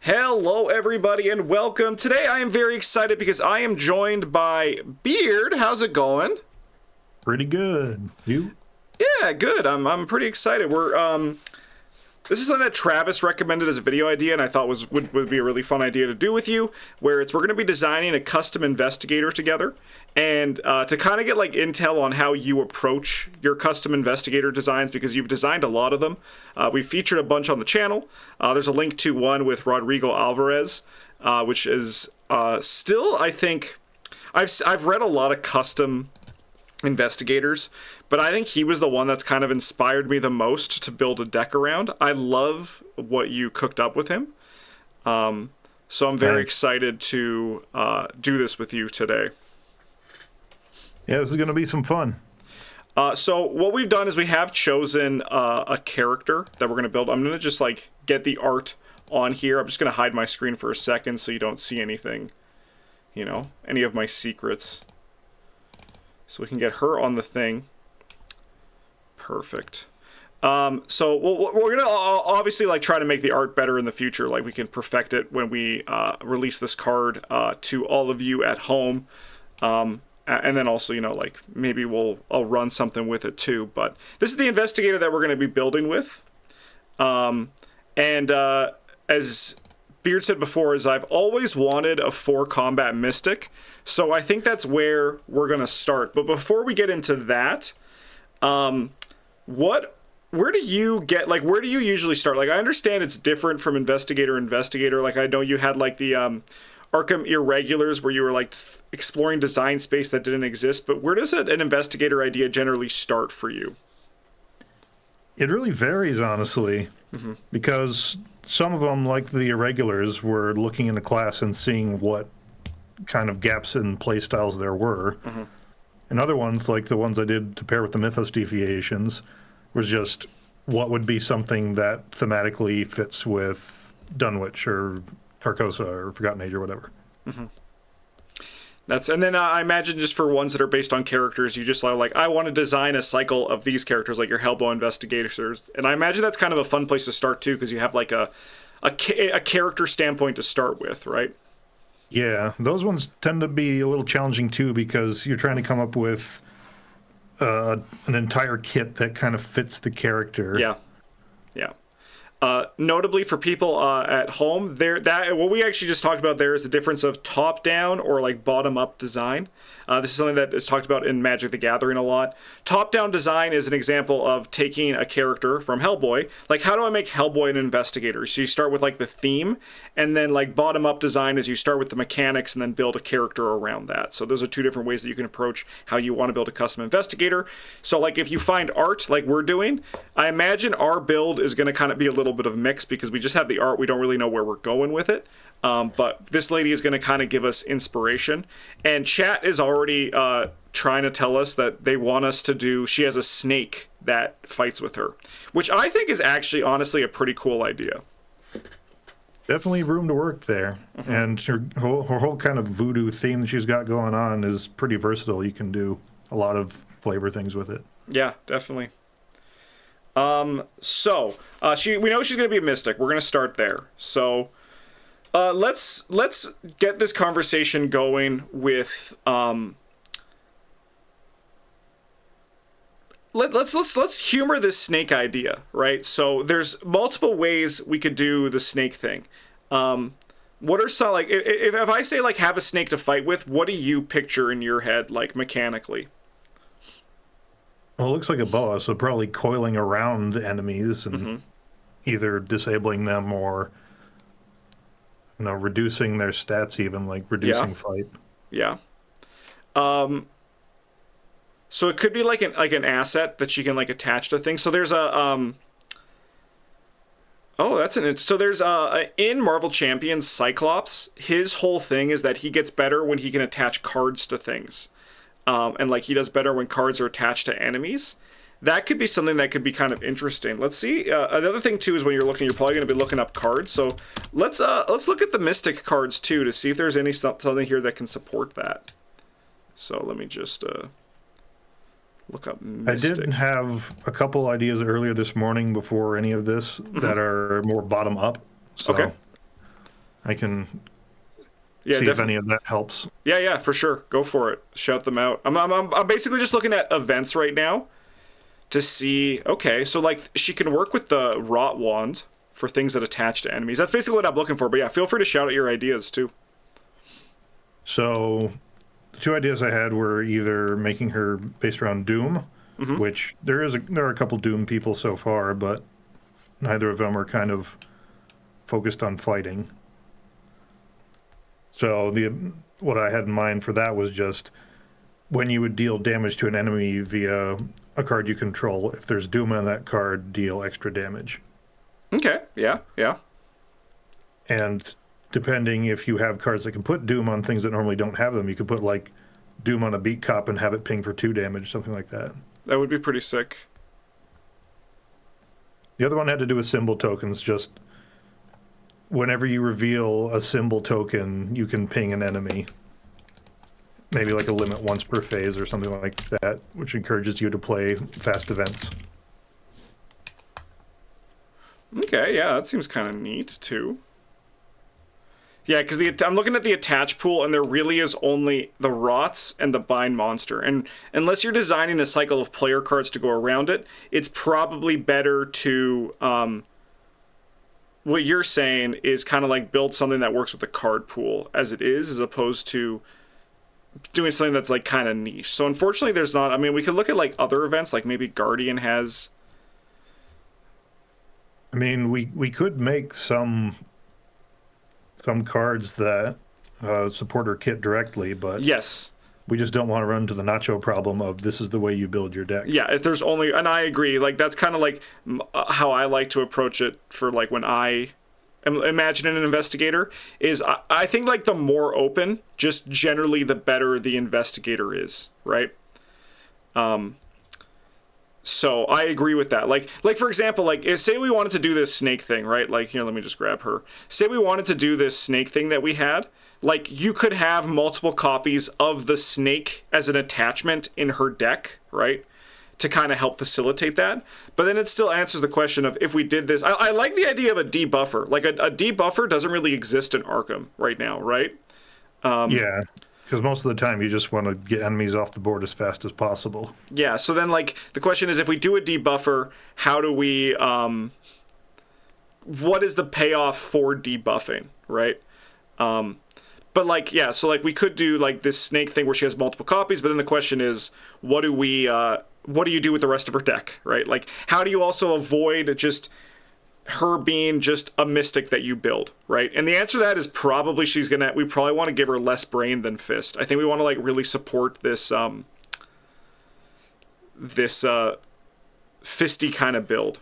Hello everybody and welcome. Today I am very excited because I am joined by Beard. How's it going? Pretty good. You? Yeah, good. I'm pretty excited. This is something that Travis recommended as a video idea, and I thought would be a really fun idea to do with you. We're going to be designing a custom investigator together, and to kind of get like intel on how you approach your custom investigator designs, because you've designed a lot of them. We've featured a bunch on the channel. There's a link to one with Rodrigo Alvarez, which is still, I think, I've read a lot of custom investigators, but I think he was the one that's kind of inspired me the most to build a deck around. I love what you cooked up with him. So I'm very excited to do this with you today. Yeah, this is going to be some fun. So what we've done is we have chosen a character that we're going to build. I'm going to just like get the art on here. I'm just going to hide my screen for a second so you don't see anything, any of my secrets. So we can get her on the thing. Perfect. So we're gonna obviously like try to make the art better in the future. Like we can perfect it when we release this card to all of you at home. And then also, like maybe I'll run something with it too. But this is the investigator that we're going to be building with. As Beard said before, is I've always wanted a 4-combat mystic, so I think that's where we're gonna start. But before we get into that, where do you usually start? Like, I understand it's different from investigator. Like, I know you had like the Arkham Irregulars where you were like exploring design space that didn't exist, but where does an investigator idea generally start for you? It really varies, honestly, because some of them, like the Irregulars, were looking into class and seeing what kind of gaps in play styles there were. And other ones, like the ones I did to pair with the Mythos deviations, was just what would be something that thematically fits with Dunwich or Carcosa or Forgotten Age or whatever. And then I imagine just for ones that are based on characters, you just like, I want to design a cycle of these characters, like your Hellboy investigators. And I imagine that's kind of a fun place to start too, because you have like a character standpoint to start with, right? Yeah, those ones tend to be a little challenging too, because you're trying to come up with an entire kit that kind of fits the character. Yeah. Notably for people at home, what we actually just talked about there is the difference of top-down or like bottom-up design. This is something that is talked about in Magic the Gathering a lot. Top-down design is an example of taking a character from Hellboy. Like, how do I make Hellboy an investigator? So you start with like the theme, and then like bottom-up design is you start with the mechanics and then build a character around that. So those are two different ways that you can approach how you want to build a custom investigator. So like if you find art like we're doing, I imagine our build is going to kind of be a little bit of mix because we just have the art. We don't really know where we're going with it. But this lady is going to kind of give us inspiration. And chat is already trying to tell us that they want us to do, she has a snake that fights with her, which I think is actually honestly a pretty cool idea. Definitely room to work there. And her whole kind of voodoo theme that she's got going on is pretty versatile. You can do a lot of flavor things with it. Yeah, definitely. We know she's going to be a mystic. We're going to start there. So let's get this conversation going with let's humor this snake idea, right? So there's multiple ways we could do the snake thing. What are some, like, if I say like have a snake to fight with, what do you picture in your head, like mechanically? Well, it looks like a boa, so probably coiling around the enemies and either disabling them or, reducing their stats, even like reducing fight. Yeah. So it could be like an asset that she can like attach to things. So there's there's in Marvel Champions, Cyclops, his whole thing is that he gets better when he can attach cards to things. And like he does better when cards are attached to enemies. That could be something that could be kind of interesting. Let's see. Another thing too is when you're probably going to be looking up cards. So let's look at the Mystic cards too to see if there's something here that can support that. So let me just look up Mystic. I did have a couple ideas earlier this morning before any of this that are more bottom up. So okay. I can Yeah, see if definitely. any of that helps. Yeah, yeah, for sure. Go for it. Shout them out. I'm basically just looking at events right now to see. Okay, so like she can work with the rot wand for things that attach to enemies. That's basically what I'm looking for. But yeah, feel free to shout out your ideas too. So the two ideas I had were either making her based around Doom, which there are a couple Doom people so far, but neither of them are kind of focused on fighting. So what I had in mind for that was just when you would deal damage to an enemy via a card you control, if there's Doom on that card, deal extra damage. Okay. Yeah. Yeah. And depending if you have cards that can put Doom on things that normally don't have them, you could put like Doom on a Beat Cop and have it ping for 2 damage, something like that. That would be pretty sick. The other one had to do with symbol tokens, just whenever you reveal a symbol token, you can ping an enemy. Maybe like a limit once per phase or something like that, which encourages you to play fast events. Okay. Yeah, that seems kind of neat too. Yeah, because I'm looking at the attach pool, and there really is only the rots and the bind monster. And unless you're designing a cycle of player cards to go around it, it's probably better to what you're saying is kind of like build something that works with the card pool as it is, as opposed to doing something that's like kind of niche. So unfortunately, there's not. I mean, we could look at like other events, like maybe Guardian has. I mean, we could make some cards that support her kit directly, but Yes. we just don't want to run into the Nacho problem of this is the way you build your deck. Yeah, if there's only, and I agree, like that's kind of like how I like to approach it for like when I am imagining an investigator is I think like the more open, just generally the better the investigator is, right? So I agree with that. Like for example, like say we wanted to do this snake thing, right? Like here, let me just grab her. Say we wanted to do this snake thing that we had. Like you could have multiple copies of the snake as an attachment in her deck, right? To kind of help facilitate that. But then it still answers the question of if we did this. I like the idea of a debuffer. Like a debuffer doesn't really exist in Arkham right now, right? Yeah, because most of the time you just want to get enemies off the board as fast as possible. Yeah, so then like the question is if we do a debuffer, how do we what is the payoff for debuffing, right? But like yeah, so like we could do like this snake thing where she has multiple copies, but then the question is what do you do with the rest of her deck, right? Like how do you also avoid just her being just a mystic that you build, right? And the answer to that is probably we probably want to give her less brain than fist. I think we want to like really support this fisty kind of build.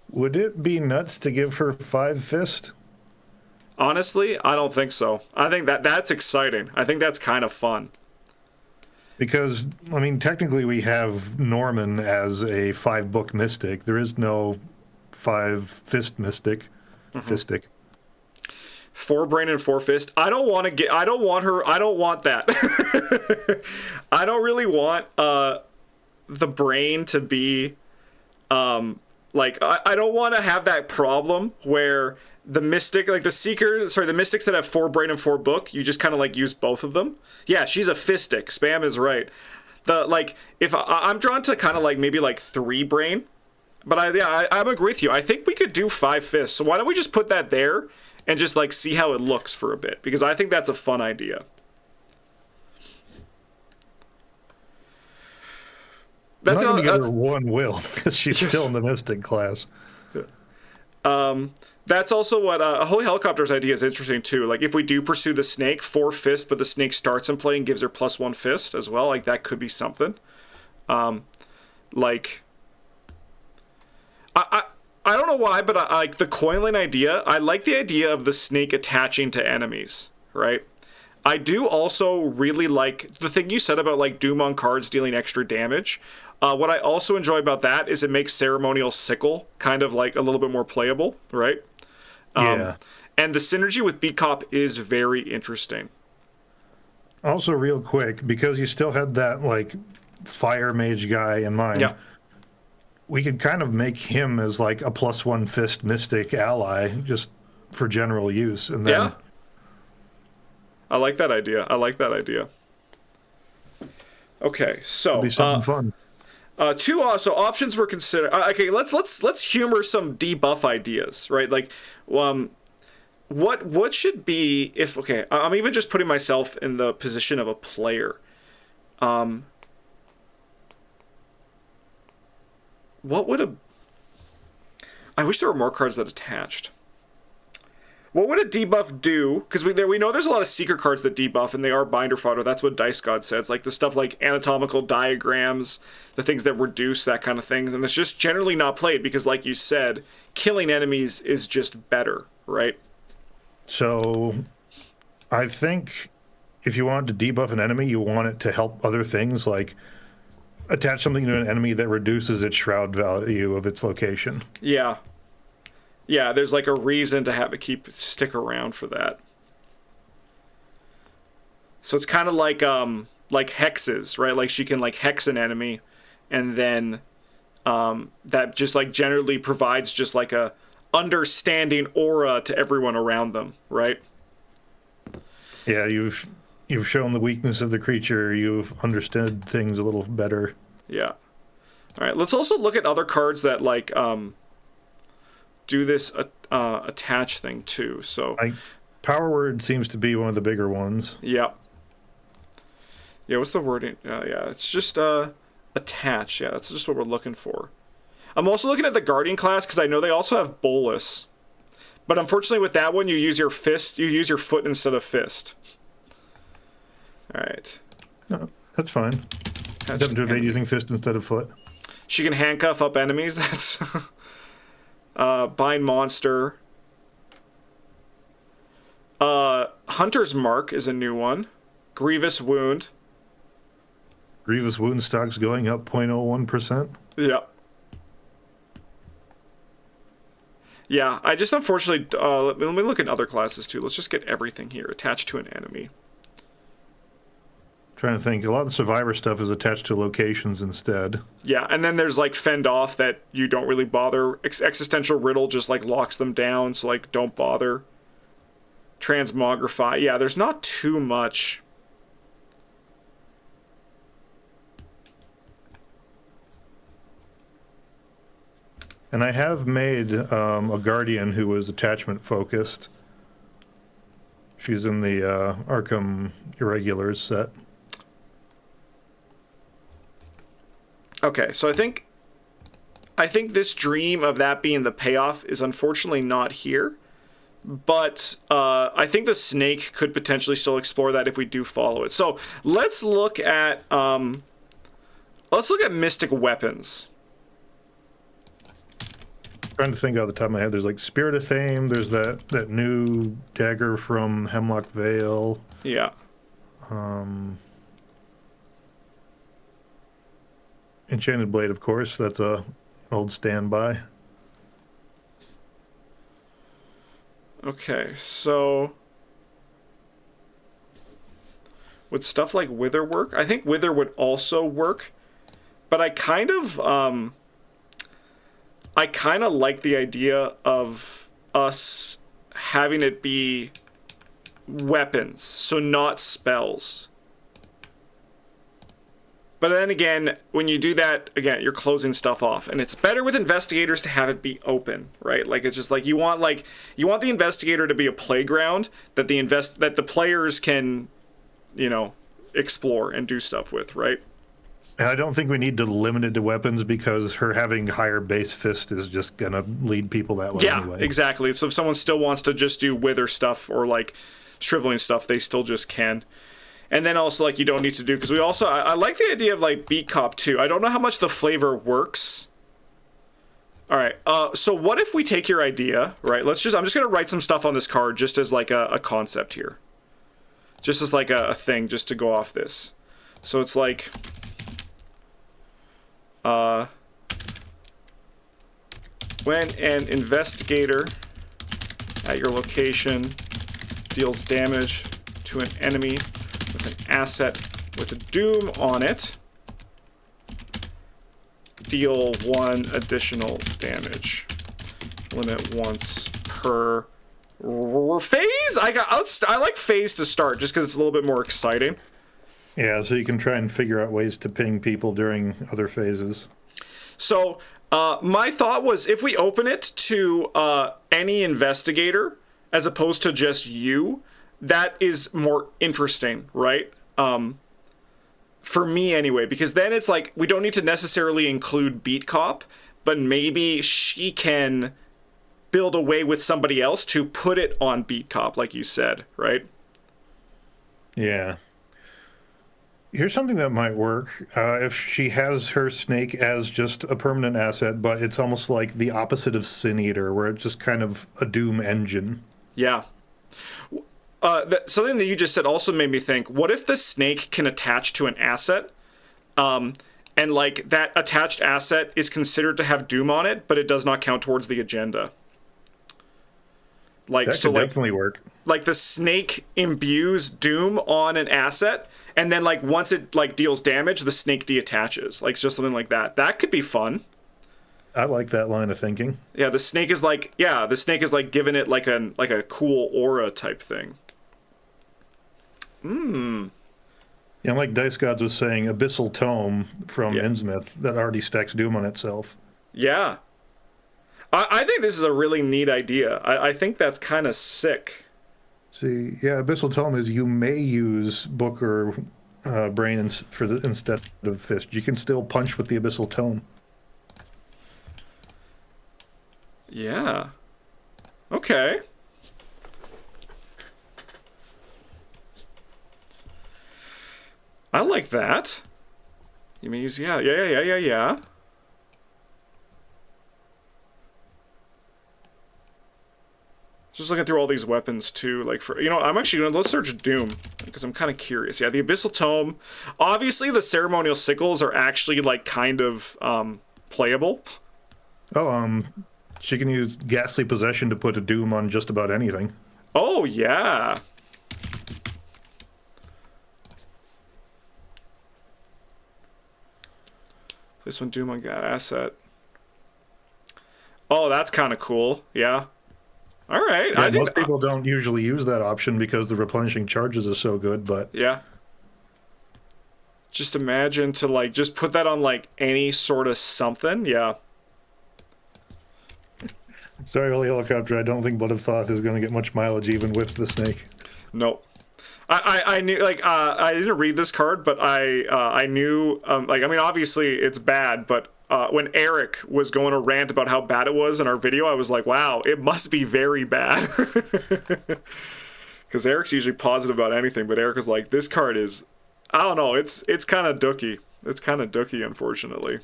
Would it be nuts to give her 5 fist? Honestly, I don't think so. I think that's exciting. I think that's kind of fun. Because, I mean, technically we have Norman as a 5-book mystic. There is no 5 fist mystic. Fistic. 4 brain and 4 fist. I don't want that. I don't really want the brain to be like I don't want to have that problem where the mystic, like the mystics that have 4 brain and 4 book, you just kind of like use both of them. Yeah, she's a fistic. Spam is right. If I'm drawn to kind of like maybe like 3 brain, but I'm agree with you. I think we could do 5 fists. So why don't we just put that there and just like see how it looks for a bit, because I think that's a fun idea. That's not going to give her 1 will because she's still in the mystic class. That's also what Holy Helicopter's idea is interesting too. Like if we do pursue the snake, 4 fists, but the snake starts in play and gives her +1 fist as well. Like that could be something. Like I don't know why, but I like the coin idea. I like the idea of the snake attaching to enemies, right? I do also really like the thing you said about like Doom on cards dealing extra damage. What I also enjoy about that is it makes Ceremonial Sickle kind of like a little bit more playable, right? Yeah. And the synergy with Beat Cop is very interesting. Also, real quick, because you still had that like fire mage guy in mind, Yeah. we could kind of make him as like a +1 fist mystic ally. Just for general use, and then Yeah. I like that idea. I like that idea. Okay, it'll so be something fun. two so options were considered. Okay, let's humor some debuff ideas, right? Like, what should be if okay? I'm even just putting myself in the position of a player. What would a I wish there were more cards that attached. What would a debuff do? Because we know there's a lot of secret cards that debuff, and they are binder fodder. That's what Dice God says. Like the stuff like anatomical diagrams, the things that reduce, that kind of thing. And it's just generally not played because, like you said, killing enemies is just better, right? So I think if you want to debuff an enemy, you want it to help other things, like attach something to an enemy that reduces its shroud value of its location. Yeah. Yeah, there's like a reason to have it stick around for that. So it's kind of like hexes, right? Like she can like hex an enemy, and then that just like generally provides just like a understanding aura to everyone around them, right? Yeah, you've shown the weakness of the creature. You've understood things a little better. Yeah. All right. Let's also look at other cards that like do this attach thing too. So Power Word seems to be one of the bigger ones. yeah. Yeah. What's the wording? Yeah. It's just attach. Yeah. That's just what we're looking for. I'm also looking at the Guardian class because I know they also have Bolus, but unfortunately with that one you use your fist. You use your foot instead of fist. All right. No, that's fine. Attempt to evade using fist instead of foot. She can handcuff up enemies. That's bind monster. Hunter's Mark is a new one. Grievous Wound. Grievous Wound stocks going up 0.01%. Yeah. Yeah, I just unfortunately... let me look at other classes too. Let's just get everything here attached to an enemy. Trying to think. A lot of the Survivor stuff is attached to locations instead. Yeah, and then there's like Fend Off that you don't really bother. Existential Riddle just like locks them down, so like don't bother. Transmogrify. Yeah, there's not too much. And I have made a Guardian who was attachment focused. She's in the Arkham Irregulars set. Okay, so I think this dream of that being the payoff is unfortunately not here, but I think the snake could potentially still explore that if we do follow it. So let's look at mystic weapons. Trying to think out the top of my head. There's like Spirit of Thame. There's that new dagger from Hemlock Vale. Yeah. Enchanted Blade, of course. That's a old standby. Okay, so would stuff like Wither work? I think Wither would also work, but I kind of like the idea of us having it be weapons, so not spells. But then again, when you do that, again, you're closing stuff off, and it's better with investigators to have it be open, right? Like it's just like you want the investigator to be a playground that the players can, explore and do stuff with, right? And I don't think we need to limit it to weapons because her having higher base fist is just gonna lead people that way anyway. Yeah, exactly. So if someone still wants to just do wither stuff or like shriveling stuff, they still just can. And then also, like, you don't need to do... Because I like the idea of, like, Beat Cop, too. I don't know how much the flavor works. All right. So what if we take your idea, right? I'm just going to write some stuff on this card just as, like, a concept here. Just as, like, a thing, just to go off this. So it's like... when an investigator at your location deals damage to an enemy with an asset with a doom on it, deal 1 additional damage. Limit once per Phase? I like phase to start just because it's a little bit more exciting. Yeah, so you can try and figure out ways to ping people during other phases. So my thought was if we open it to any investigator as opposed to just you, that is more interesting, right? For me anyway, because then it's like we don't need to necessarily include Beat Cop, but maybe she can build a way with somebody else to put it on Beat Cop, like you said, right? Yeah. Here's something that might work. If she has her snake as just a permanent asset, but it's almost like the opposite of Sin Eater, where it's just kind of a Doom engine. Yeah. Something that you just said also made me think, what if the snake can attach to an asset? And like that attached asset is considered to have Doom on it, but it does not count towards the agenda. Like, That so could like, definitely work. like the snake imbues Doom on an asset, and then like once it like deals damage, the snake deattaches. Like, it's just something like that. That could be fun. I like that line of thinking. Yeah, the snake is like giving it like a cool aura type thing. Yeah, like Dice Gods was saying, Abyssal Tome from Yeah. Innsmouth that already stacks Doom on itself. Yeah. I think this is a really neat idea. I think that's kind of sick. See, yeah, Abyssal Tome is you may use Book or Brain instead of Fist. You can still punch with the Abyssal Tome. Yeah. Okay. I like that. You may use, yeah. Just looking through all these weapons too, like for, I'm actually gonna, let's search Doom, because I'm kind of curious. Yeah, the Abyssal Tome. Obviously the ceremonial sickles are actually like kind of playable. Oh, she can use Ghastly Possession to put a Doom on just about anything. Oh yeah. This one Doom on that asset. Oh, that's kind of cool. Yeah. All right. Yeah, I think most people don't usually use that option because the replenishing charges is so good, but yeah. Just imagine to like just put that on like any sort of something. Yeah. sorry, Holy Helicopter, I don't think Blood of Thoth is going to get much mileage even with the snake. Nope. I knew like I didn't read this card, but I knew like I mean obviously it's bad, but when Eric was going to rant about how bad it was in our video, I was like, wow, it must be very bad. Because Eric's usually positive about anything, but Eric was like, this card is, I don't know, it's kind of dookie. It's kind of dookie, unfortunately.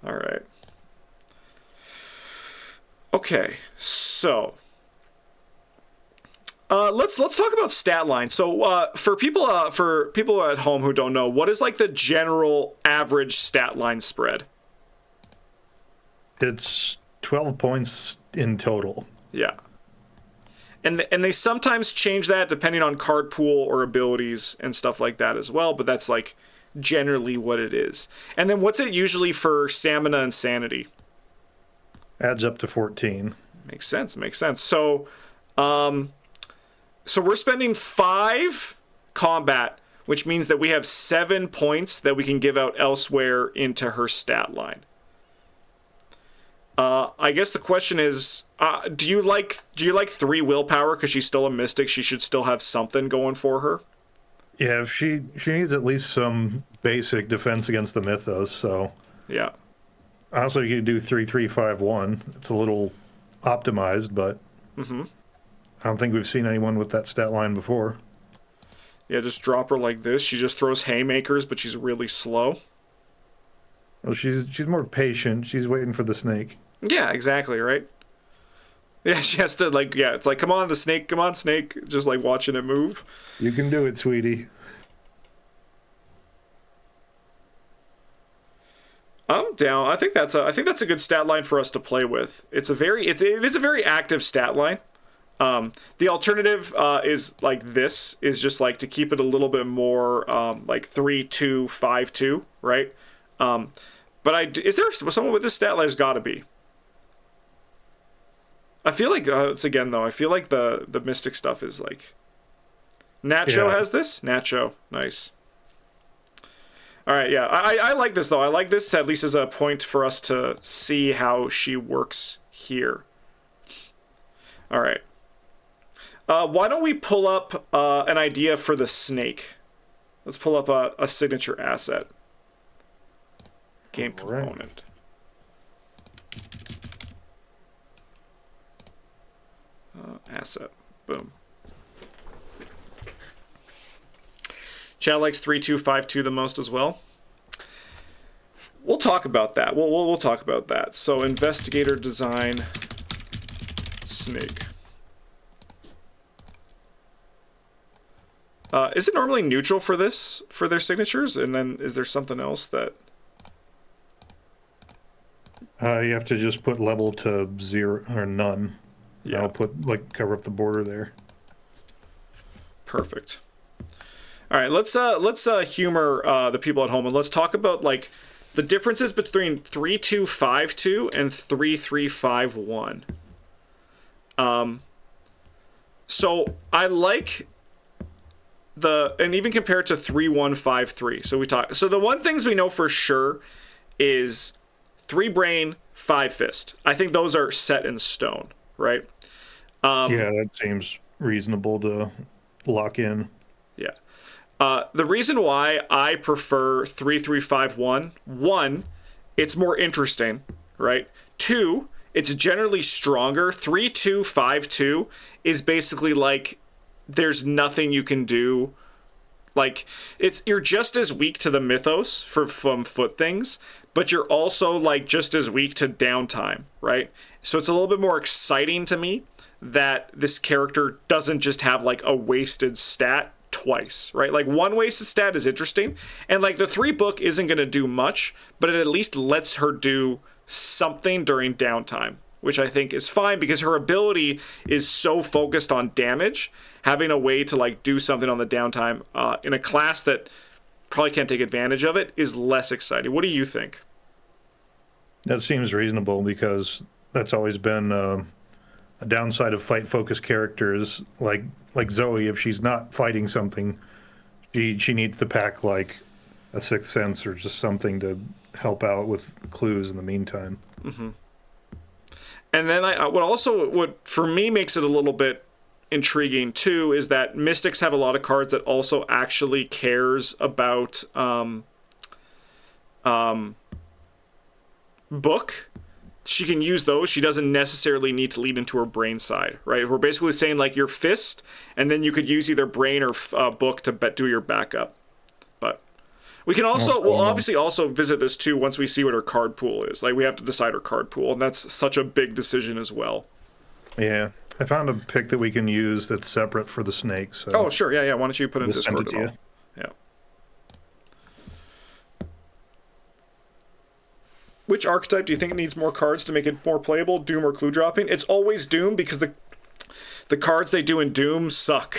All right. Okay, so let's talk about stat line. So for people at home who don't know, what is like the general average stat line spread? It's 12 points in total. Yeah. And they sometimes change that depending on card pool or abilities and stuff like that as well, but that's like generally what it is. And then what's it usually for stamina and sanity? Adds up to 14. Makes sense. So we're spending 5 combat, which means that we have 7 points that we can give out elsewhere into her stat line. I guess the question is, do you like 3 willpower because she's still a mystic? She should still have something going for her. Yeah, she needs at least some basic defense against the Mythos, so Yeah. honestly you could do 3-3-5-1. It's a little optimized, but I don't think we've seen anyone with that stat line before. Yeah, just drop her like this. She just throws haymakers, but she's really slow. Well, she's more patient. She's waiting for the snake. Yeah, exactly, right? Yeah, she has to, like, yeah, it's like, come on, snake, just, like, watching it move. You can do it, sweetie. I'm down. I think that's a good stat line for us to play with. It is a very active stat line. The alternative is like this, is just like to keep it a little bit more like 3-2-5-2, right? But is there someone with this stat line? There's got to be. I feel like it's again though. I feel like the mystic stuff is like Nacho Yeah. has this. Nacho, nice. All right, yeah, I like this though. I like this at least as a point for us to see how she works here. All right. Why don't we pull up an idea for the snake? Let's pull up a signature asset. Game All right. component. Asset. Boom. Chat likes 3252 the most as well. We'll talk about that. We'll talk about that. So Investigator Design snake. Is it normally neutral for this, for their signatures? And then is there something else that... You have to just put level to 0 or none. Yeah. I'll put, like, cover up the border there. Perfect. All right, let's humor the people at home, and let's talk about like the differences between 3252 and 3351. So I like and even compared to 3153. So the one things we know for sure is 3 brain, 5 fist. I think those are set in stone, right? Yeah, that seems reasonable to lock in. Yeah. The reason why I prefer 3351, one, it's more interesting, right? 2, it's generally stronger. 3252 is basically like there's nothing you can do. Like you're just as weak to the mythos from foot things, but you're also like just as weak to downtime, right? So it's a little bit more exciting to me that this character doesn't just have like a wasted stat twice, right? Like one wasted stat is interesting, and like the 3 book isn't going to do much, but it at least lets her do something during downtime, which I think is fine because her ability is so focused on damage. Having a way to like do something on the downtime in a class that probably can't take advantage of it is less exciting. What do you think? That seems reasonable because that's always been a downside of fight-focused characters like Zoe. If she's not fighting something, she needs to pack like a sixth sense or just something to help out with clues in the meantime. Mm-hmm. And then what for me makes it a little bit intriguing too is that Mystics have a lot of cards that also actually cares about book. She can use those. She doesn't necessarily need to lead into her brain side, right? We're basically saying like your fist, and then you could use either brain or book to do your backup. But we can we'll obviously also visit this too once we see what her card pool is. Like we have to decide her card pool, and that's such a big decision as well. Yeah, I found a pick that we can use that's separate for the snake. So oh, sure, yeah. Why don't you put in Discord at all? Yeah. Which archetype do you think needs more cards to make it more playable? Doom or clue dropping? It's always Doom because the cards they do in Doom suck.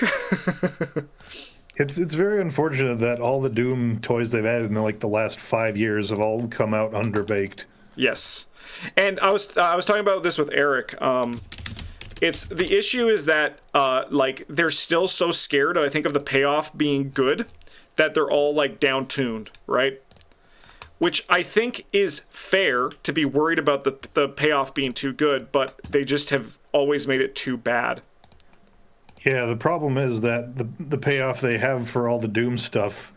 It's very unfortunate that all the Doom toys they've added in like the last 5 years have all come out underbaked. Yes, and I was talking about this with Eric. It's the issue is that like they're still so scared, I think, of the payoff being good that they're all like down tuned, right? Which I think is fair to be worried about the payoff being too good, but they just have always made it too bad. Yeah, the problem is that the payoff they have for all the Doom stuff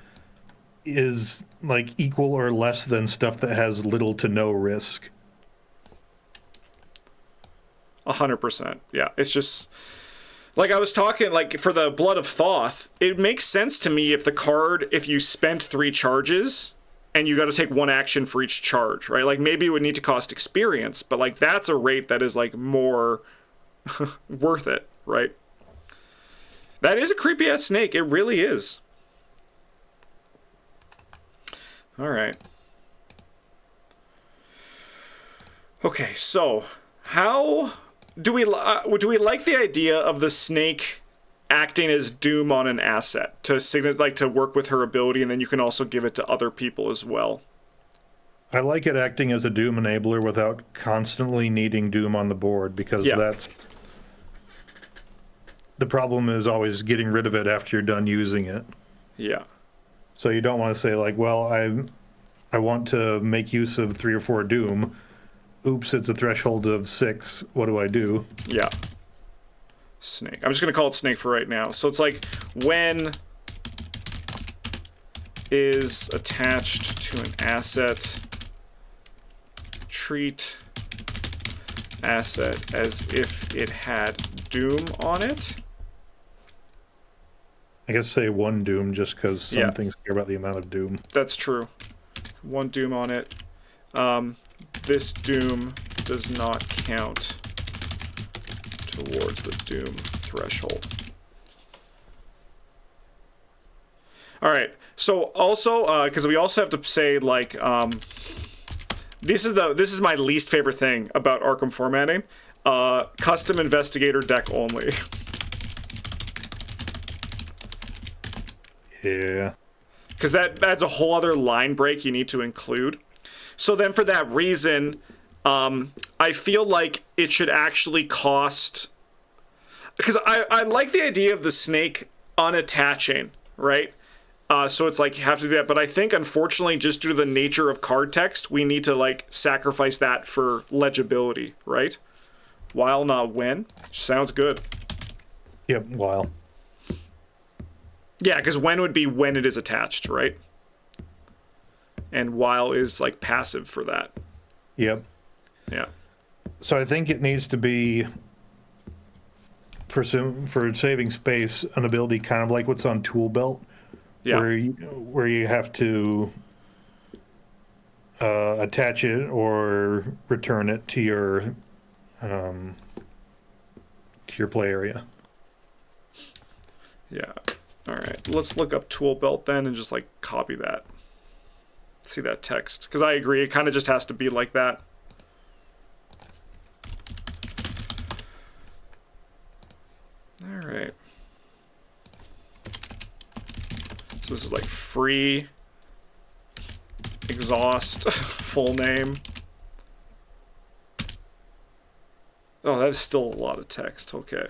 is like equal or less than stuff that has little to no risk. 100%. Yeah, it's just like I was talking, like for the Blood of Thoth, it makes sense to me if you spent 3 charges and you got to take 1 action for each charge, right? Like maybe it would need to cost experience, but like that's a rate that is like more worth it, right? That is a creepy ass snake. It really is. All right. Okay, so how do we like the idea of the snake acting as Doom on an asset to work with her ability, and then you can also give it to other people as well? I like it acting as a Doom enabler without constantly needing Doom on the board, because Yeah. that's the problem, is always getting rid of it after you're done using it. Yeah. So you don't want to say like, well, I want to make use of 3 or 4 Doom. Oops, it's a threshold of 6. What do I do? Yeah. Snake. I'm just going to call it snake for right now. So it's like when is attached to an asset, treat asset as if it had Doom on it. I guess say 1 Doom, just because some Yeah. things care about the amount of Doom. That's true. 1 Doom on it. This Doom does not count towards the Doom threshold. All right. So also, because we also have to say like, this is my least favorite thing about Arkham formatting. Custom Investigator deck only. Yeah. Because that's a whole other line break you need to include. So then for that reason, I feel like it should actually cost... Because I like the idea of the snake unattaching, right? So it's like you have to do that. But I think, unfortunately, just due to the nature of card text, we need to like sacrifice that for legibility, right? While, not when. Sounds good. Yep, while. Yeah, because when would be when it is attached, right? And while is like passive for that. Yep. Yeah. So I think it needs to be, for saving space, an ability kind of like what's on Tool Belt, Yeah. where you have to attach it or return it to your play area. Yeah. All right. Let's look up tool belt then and just like copy that. See that text. Because I agree. It kind of just has to be like that. All right. So this is like free exhaust full name. Oh, that is still a lot of text. Okay.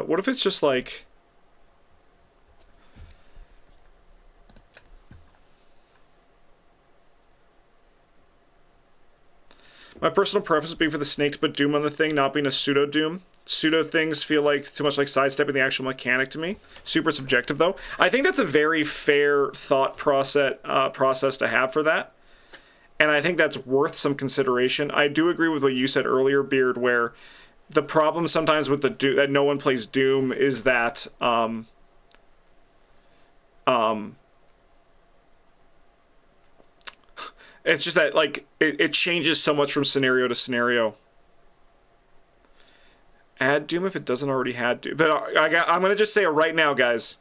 What if it's just like... My personal preference would be for the snake to put Doom on the thing, not being a pseudo Doom. Pseudo things feel like too much like sidestepping the actual mechanic to me. Super subjective, though. I think that's a very fair thought process to have for that. And I think that's worth some consideration. I do agree with what you said earlier, Beard, where the problem sometimes with the that no one plays Doom is that it's just that like it changes so much from scenario to scenario. Add Doom if it doesn't already have Doom. But I'm going to just say it right now, guys.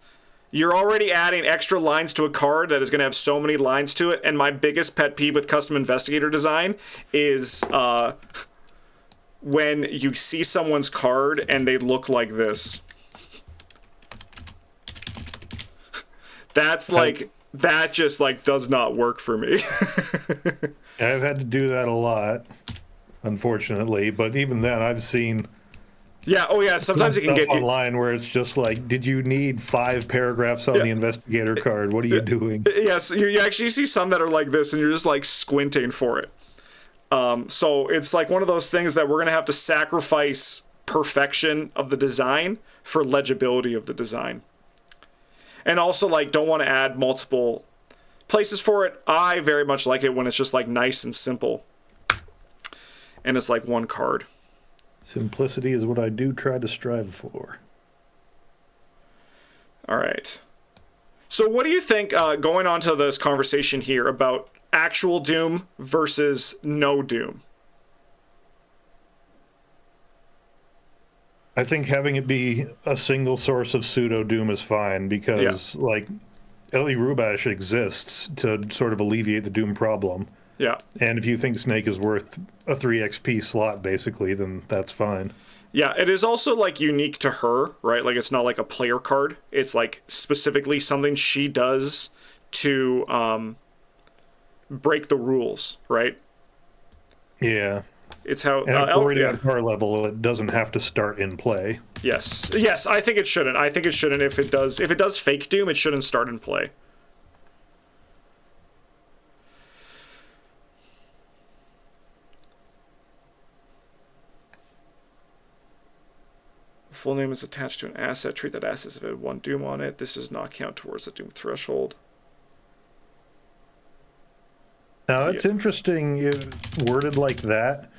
You're already adding extra lines to a card that is going to have so many lines to it, and my biggest pet peeve with custom investigator design is when you see someone's card and they look like this. That's like, that just like does not work for me. I've had to do that a lot, unfortunately, but even then I've seen... Yeah, oh yeah, sometimes it can get... online where it's just like, did you need 5 paragraphs on the investigator card? What are you doing? Yes, you actually see some that are like this, and you're just like squinting for it. So it's like one of those things that we're going to have to sacrifice perfection of the design for legibility of the design. And also, like, don't want to add multiple places for it. I very much like it when it's just like nice and simple. And it's like one card. Simplicity is what I do try to strive for. All right. So what do you think, going on to this conversation here about actual Doom versus no Doom? I think having it be a single source of pseudo Doom is fine, because like Eli Rubash exists to sort of alleviate the Doom problem. Yeah. And if you think Snake is worth a 3 XP slot, basically, then that's fine. Yeah, it is also like unique to her, right? Like it's not like a player card. It's like specifically something she does to break the rules, right? Yeah. It's how And according yeah. to our level, it doesn't have to start in play. Yes. Yes, I think it shouldn't. I think it shouldn't. If it does fake doom, it shouldn't start in play. Full name is attached to an asset. Treat that asset as if it had one doom on it. This does not count towards the doom threshold. Now, it's interesting worded like that,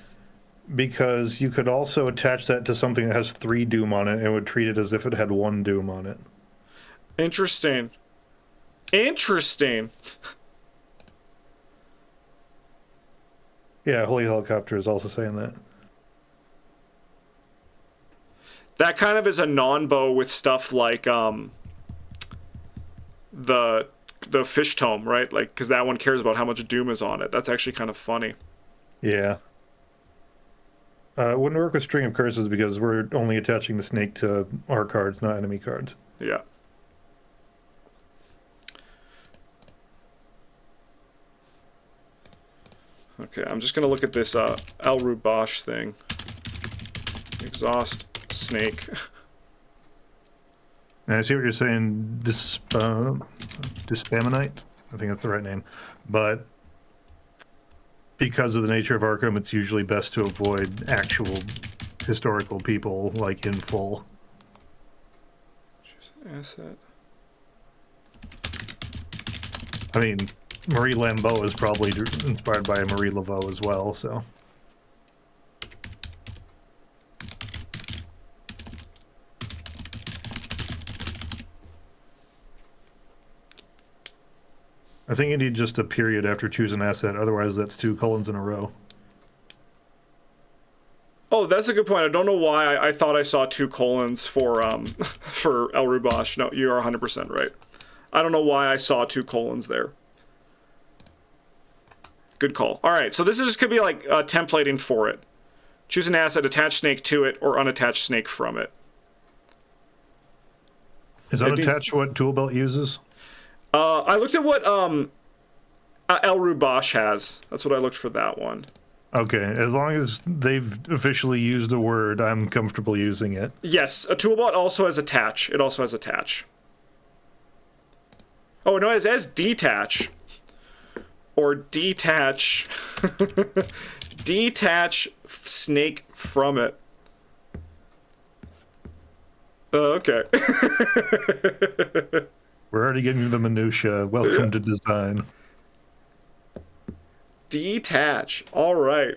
because you could also attach that to something that has 3 doom on it and would treat it as if it had 1 doom on it. Interesting. Interesting. Yeah, Holy Helicopter is also saying that. That kind of is a non-bow with stuff like the fish tome, right? Like, because that one cares about how much doom is on it. That's actually kind of funny. Yeah. It wouldn't work with String of Curses because we're only attaching the snake to our cards, not enemy cards. Yeah. Okay, I'm just gonna look at this El Rubash thing. Exhaust snake. And I see what you're saying, Dispamonite? I think that's the right name. But because of the nature of Arkham, it's usually best to avoid actual historical people, like, in full. Choose an asset. I mean, Marie Lambeau is probably inspired by Marie Laveau as well, so... I think you need just a period after choose an asset, otherwise that's 2 colons in a row. Oh, that's a good point. I don't know why I thought I saw 2 colons for for El Rubash. No, you are 100% right. I don't know why I saw 2 colons there. Good call. All right, so this is just could be like templating for it. Choose an asset, attach snake to it, or unattach snake from it. Is unattached what tool belt uses? I looked at what El Rubash has. That's what I looked for that one. Okay, as long as they've officially used a word, I'm comfortable using it. Yes, a toolbot also has attach. It also has attach. Oh, no, it has detach. Or detach. Detach snake from it. Okay. We're already getting to the minutia. Welcome to design. Detach. All right.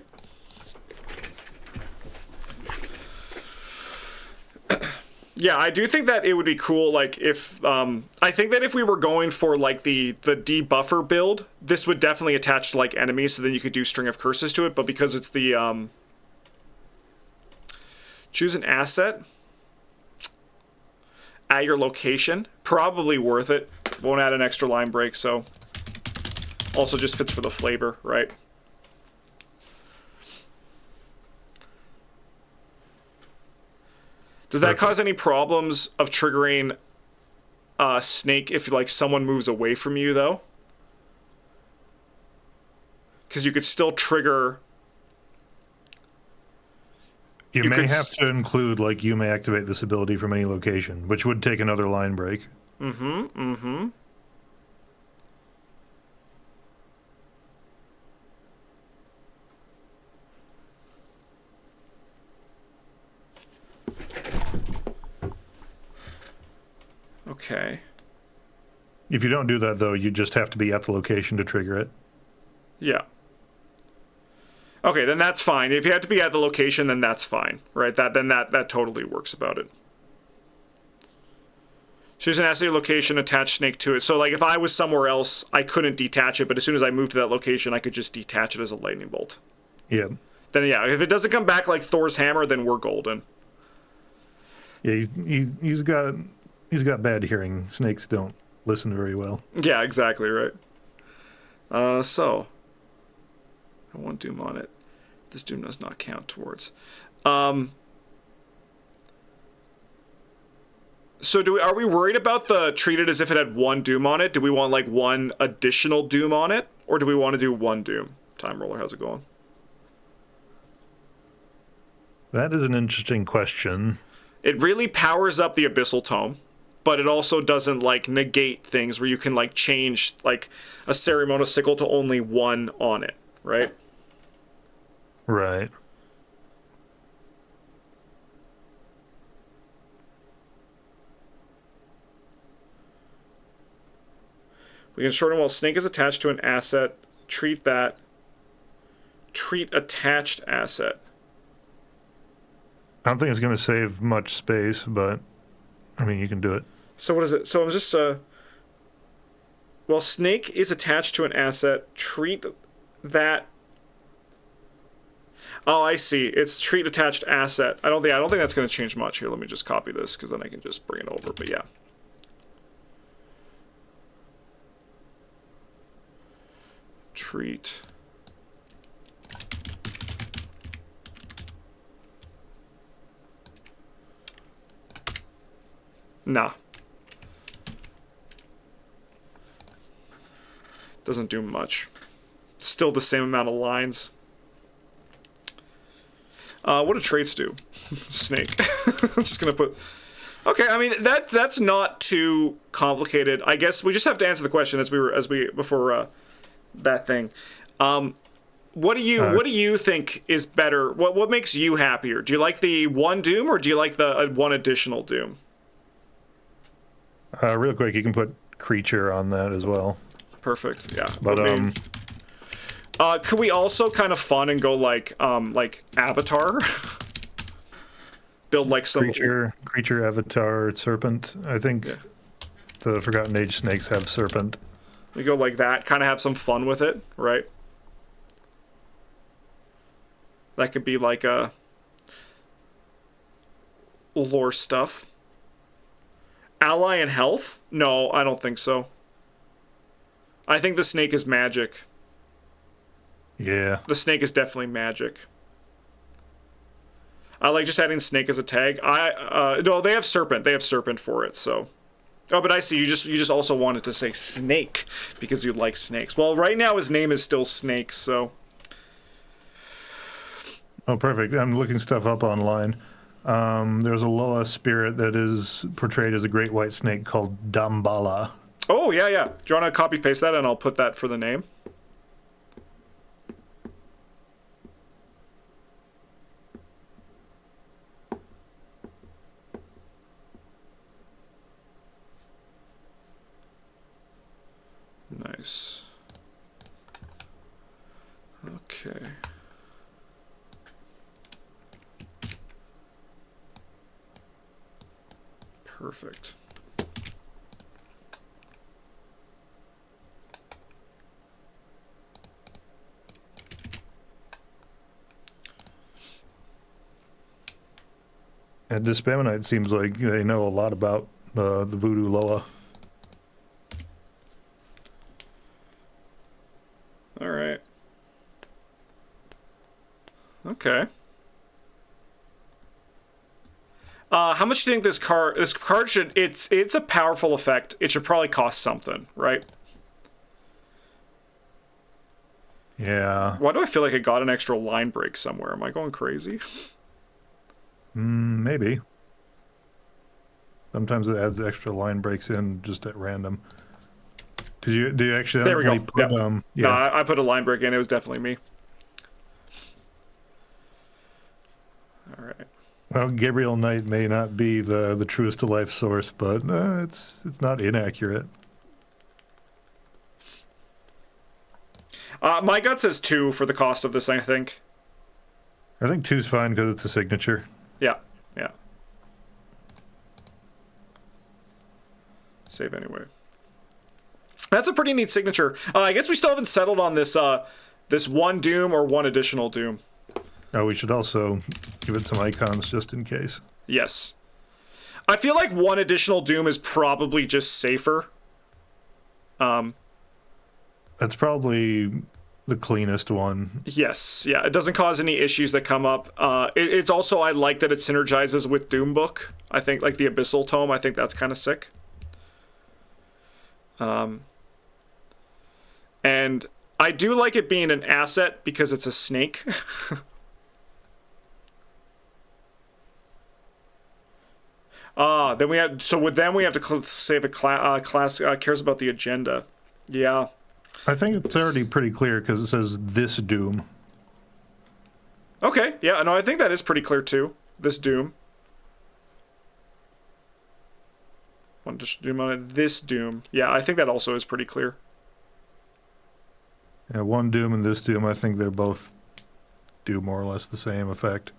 Yeah, I do think that it would be cool, like, if, I think that if we were going for, like, the debuffer build, this would definitely attach to, like, enemies, so then you could do String of Curses to it, but because it's the, choose an asset at your location, probably worth it. Won't add an extra line break, so also just fits for the flavor, right? Does that cause any problems of triggering snake if, like, someone moves away from you, though? Because you could still trigger... You may have to include, like, you may activate this ability from any location, which would take another line break. Okay. If you don't do that, though, you just have to be at the location to trigger it. Yeah. Okay, then that's fine. If you have to be at the location, then that's fine, right? That totally works about it. Choose an asset location, attach snake to it. So, like, if I was somewhere else, I couldn't detach it, but as soon as I moved to that location, I could just detach it as a lightning bolt. Yeah. Then, yeah, if it doesn't come back like Thor's hammer, then we're golden. Yeah, he's got bad hearing. Snakes don't listen very well. Yeah, exactly, right. So, One doom on it. This doom does not count towards. So are we worried about the treated as if it had one doom on it? Do we want like one additional doom on it? Or do we want to do one doom? Time Roller, how's it going? That is an interesting question. It really powers up the Abyssal Tome, but it also doesn't like negate things where you can like change like a ceremonial sickle to only one on it, right? Right. We can shorten while snake is attached to an asset. Treat that. Treat attached asset. I don't think it's going to save much space, but I mean, you can do it. So what is it? So I'm just well, snake is attached to an asset. Treat that. Oh, I see. It's treat attached asset. I don't think that's going to change much. Here, let me just copy this because then I can just bring it over. But yeah. Treat. Nah. Doesn't do much. Still the same amount of lines. What do traits do? Snake. I'm just gonna put. Okay, I mean that's not too complicated. I guess we just have to answer the question before that thing. What do you think is better? What makes you happier? Do you like the one doom or do you like the one additional doom? Real quick, you can put creature on that as well. Perfect. Yeah. But could we also kind of fun and go like Avatar? Build like some creature avatar serpent. I think the Forgotten Age snakes have serpent. We go like that, kind of have some fun with it, right? That could be like a lore stuff. Ally and health? No, I don't think so. I think the snake is magic. Yeah. The snake is definitely magic. I like just adding snake as a tag. No, they have serpent. They have serpent for it, so. Oh, but I see. You just also wanted to say snake because you like snakes. Well, right now his name is still Snake, so. Oh, perfect. I'm looking stuff up online. There's a Loa spirit that is portrayed as a great white snake called Dambala. Oh, yeah. Do you want to copy paste that and I'll put that for the name? Nice. Okay. Perfect. And this Spamonite seems like they know a lot about the voodoo Loa. All right. Okay. How much do you think this card should? It's a powerful effect. It should probably cost something, right? Yeah. Why do I feel like I got an extra line break somewhere? Am I going crazy? Maybe. Sometimes it adds extra line breaks in just at random. Do you actually? There we go. Put, yeah. Yeah. No, I put a line break in. It was definitely me. All right. Well, Gabriel Knight may not be the truest to life source, but it's not inaccurate. My gut says 2 for the cost of this, I think. I think 2's fine because it's a signature. Yeah. Save anyway. That's a pretty neat signature. I guess we still haven't settled on this this one doom or one additional doom. Oh, we should also give it some icons just in case. Yes. I feel like one additional doom is probably just safer. That's probably the cleanest one. Yes, yeah, it doesn't cause any issues that come up. It's also, I like that it synergizes with Doom Book. I think, like the Abyssal Tome, I think that's kind of sick. And I do like it being an asset because it's a snake. Then we have, so with them we have to say the class cares about the agenda. Yeah. I think it's already pretty clear because it says this Doom. Okay, yeah, no, I think that is pretty clear too. This Doom. One additional Doom on it. This Doom. Yeah, I think that also is pretty clear. Yeah, one Doom and this Doom, I think they both do more or less the same effect.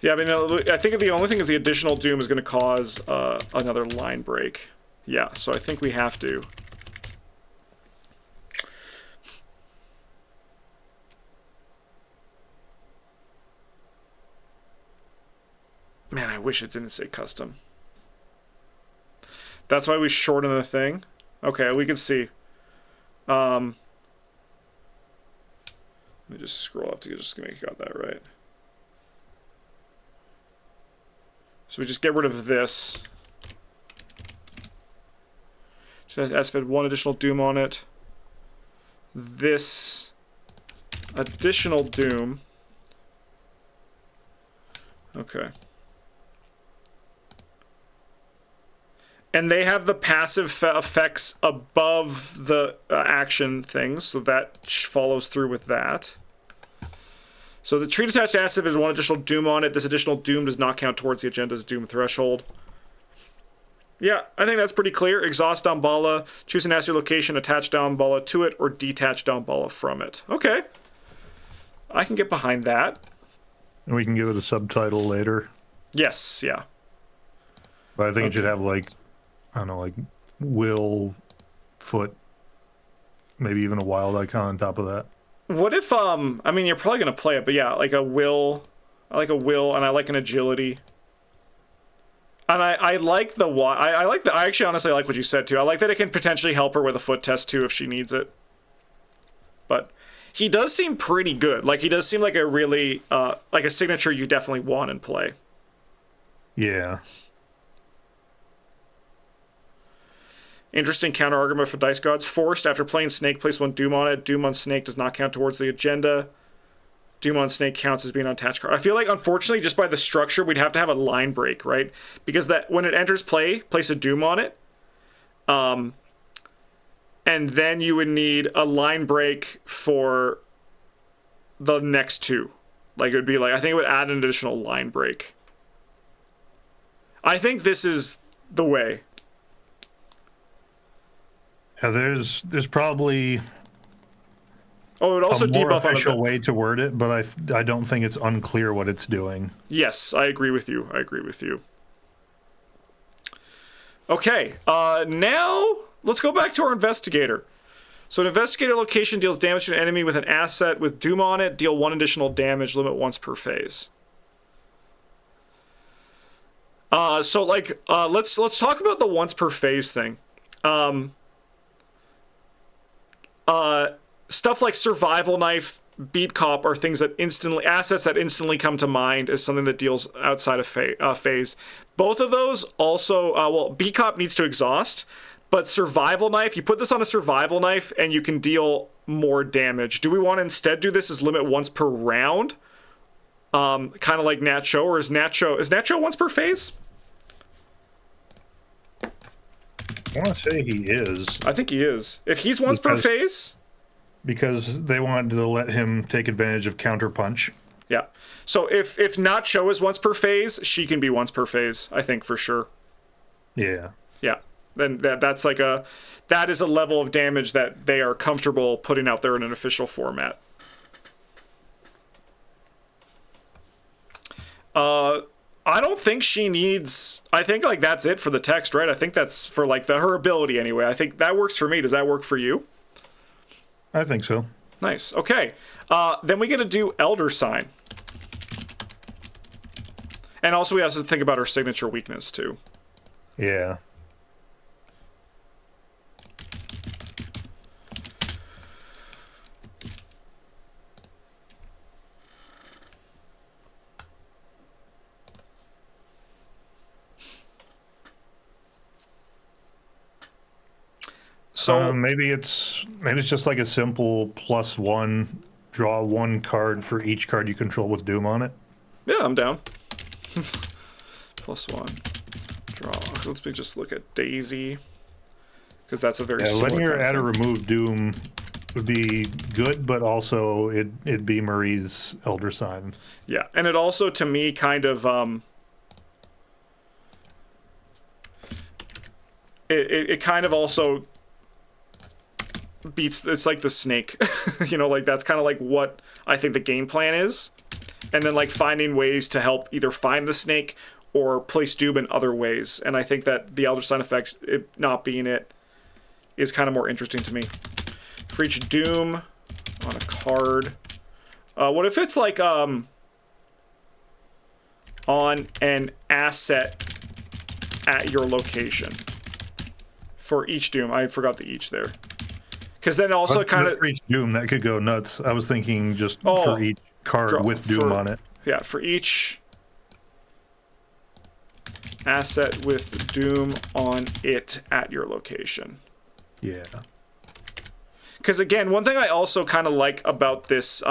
Yeah, I mean, I think the only thing is the additional Doom is going to cause another line break. Yeah, so I think we have to. Man, I wish it didn't say custom. That's why we shorten the thing. Okay, we can see. Let me just scroll up to just make sure I got that right. So we just get rid of this. Should I ask if it had one additional Doom on it? This additional Doom. Okay. And they have the passive effects above the action things, so that follows through with that. So the treat attached asset is one additional Doom on it. This additional Doom does not count towards the agenda's Doom threshold. Yeah, I think that's pretty clear. Exhaust Damballa, choose an asset location, attach Damballa to it, or detach Damballa from it. Okay. I can get behind that. And we can give it a subtitle later. Yes, yeah. But I think it should have, like, I don't know, like will, foot, maybe even a wild icon on top of that. What if, I mean, you're probably going to play it, but yeah, like a will, I like a will, and I like an agility. And I like the, I actually honestly like what you said too. I like that it can potentially help her with a foot test too if she needs it. But he does seem pretty good. Like, he does seem like a really, like a signature you definitely want in play. Yeah. Interesting counter argument for Dice Gods. Forced, after playing Snake, place one Doom on it. Doom on Snake does not count towards the agenda. Doom on Snake counts as being an attached card. I feel like, unfortunately, just by the structure, we'd have to have a line break, right? Because that when it enters play, place a Doom on it. And then you would need a line break for the next two. Like, it would be like, I think it would add an additional line break. I think this is the way. Yeah, there's probably Oh, it would also a more debuff official way to word it, but I don't think it's unclear what it's doing. Yes, I agree with you. I agree with you. Okay, now let's go back to our investigator. So an investigator location deals damage to an enemy with an asset with Doom on it. Deal one additional damage, limit once per phase. So like, let's talk about the once per phase thing. Stuff like Survival Knife, Beat Cop are things that assets that instantly come to mind as something that deals outside of phase. Both of those also, well, Beat Cop needs to exhaust, but Survival Knife, you put this on a Survival Knife and you can deal more damage. Do we want to instead do this as limit once per round? Kind of like Nacho, or is Nacho once per phase? I want to say he is. I think he is. If he's once per phase? Because they wanted to let him take advantage of Counterpunch. Yeah. So if Nacho is once per phase, she can be once per phase, I think, for sure. Yeah. Yeah. Then that is a level of damage that they are comfortable putting out there in an official format. I don't think she needs, I think like that's it for the text, right? I think that's for like her ability anyway. I think that works for me. Does that work for you? I think so. Nice. Okay. Then we get to do Elder Sign. And also we have to think about her signature weakness too. Yeah. So Maybe it's just like a simple +1, draw one card for each card you control with Doom on it. yeah, I'm down. +1, draw. Let's just look at Daisy, because that's a very similar Linear kind of add or thing. remove Doom would be good, but also it'd be Marie's Elder Sign. Yeah, and it also, to me, kind of it kind of also beats. It's like the snake, you know, like that's kind of like what I think the game plan is, and then like finding ways to help either find the snake or place Doom in other ways. And I think that the Elder Sign effect, it not being it, is kind of more interesting to me. For each Doom on a card, what if it's like on an asset at your location? For each Doom, I forgot the each there. Because then also kind of for each Doom that could go nuts. I was thinking just for each card with Doom on it. Yeah, for each asset with Doom on it at your location. Yeah. Because again, one thing I also kind of like about this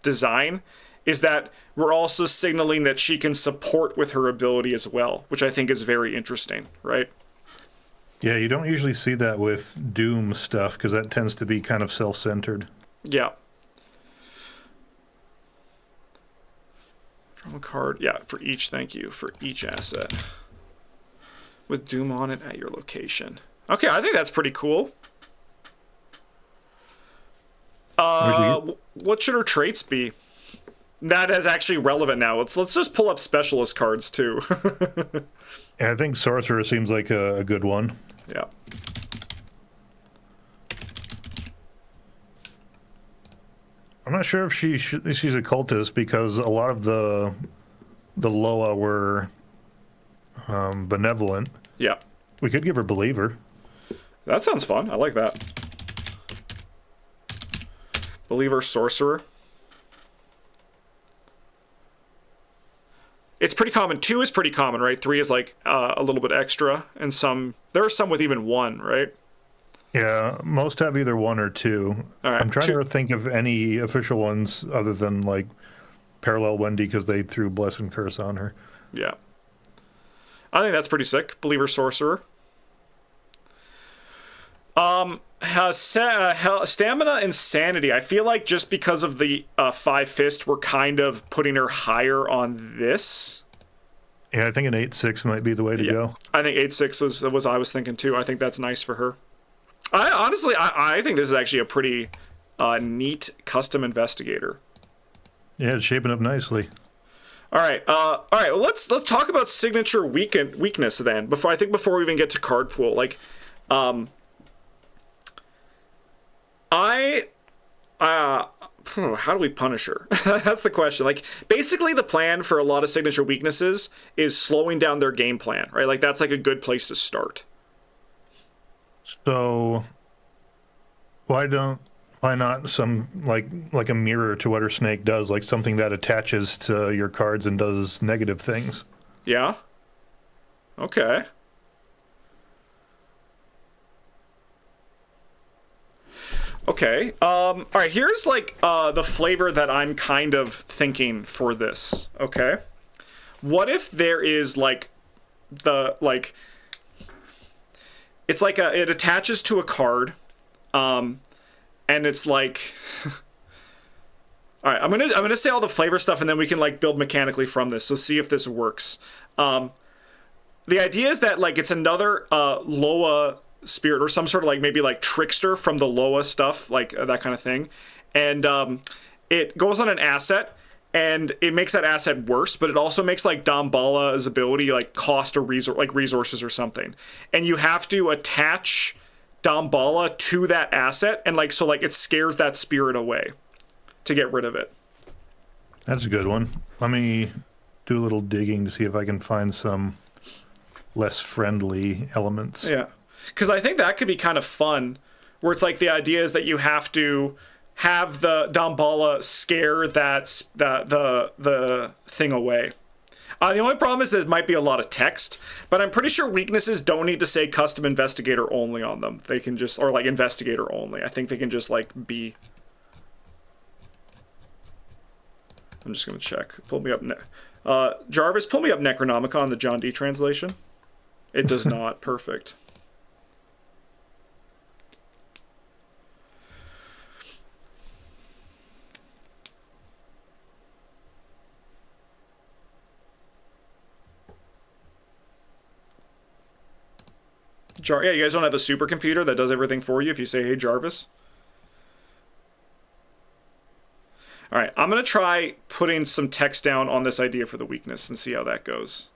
design is that we're also signaling that she can support with her ability as well, which I think is very interesting, right? Yeah, you don't usually see that with Doom stuff because that tends to be kind of self-centered. Yeah. Draw a card. Yeah, for each, thank you, for each asset with Doom on it at your location. Okay, I think that's pretty cool. What should her traits be? That is actually relevant now. Let's just pull up specialist cards too. Yeah, I think Sorcerer seems like a good one. Yeah. I'm not sure if she's a cultist because a lot of the Loa were benevolent. Yeah. We could give her Believer. That sounds fun. I like that. Believer Sorcerer. It's pretty common. 2 is pretty common, right? 3 is like a little bit extra, and there are some with even 1, right? Yeah, most have either 1 or 2. All right, I'm trying 2. to think of any official ones other than like Parallel Wendy because they threw Bless and Curse on her. Yeah. I think that's pretty sick. Believer Sorcerer. Stamina and Sanity. I feel like just because of the 5 Fist, we're kind of putting her higher on this. Yeah, I think an 8/6 might be the way to go. I think 8/6 was I was thinking too. I think that's nice for her. I think this is actually a pretty neat custom investigator. Yeah, it's shaping up nicely. All right. Well, let's talk about signature weakness then. Before we even get to card pool, like, how do we punish her? That's the question. Like, basically the plan for a lot of signature weaknesses is slowing down their game plan, right? Like, that's like a good place to start. So why not some like a mirror to what her snake does, like something that attaches to your cards and does negative things? Yeah. Okay. Okay. All right. Here's like the flavor that I'm kind of thinking for this. Okay. What if there is like it's like it attaches to a card, and it's like. All right. I'm gonna say all the flavor stuff, and then we can like build mechanically from this. So see if this works. The idea is that like it's another Loa spirit or some sort of like maybe like trickster from the Loa stuff, like that kind of thing, and it goes on an asset and it makes that asset worse, but it also makes like Dambala's ability like cost a resources or something, and you have to attach Dambala to that asset, and like so like it scares that spirit away to get rid of it. That's a good one. Let me do a little digging to see if I can find some less friendly elements. Yeah. Because I think that could be kind of fun, where it's like the idea is that you have to have the Dambala scare the thing away. The only problem is that it might be a lot of text, but I'm pretty sure weaknesses don't need to say custom investigator only on them. They can just, or like investigator only. I think they can just like be. I'm just going to check. Pull me up. Jarvis, pull me up Necronomicon, the John D translation. It does not. Perfect. Yeah, you guys don't have a supercomputer that does everything for you if you say, hey, Jarvis? All right, I'm going to try putting some text down on this idea for the weakness and see how that goes.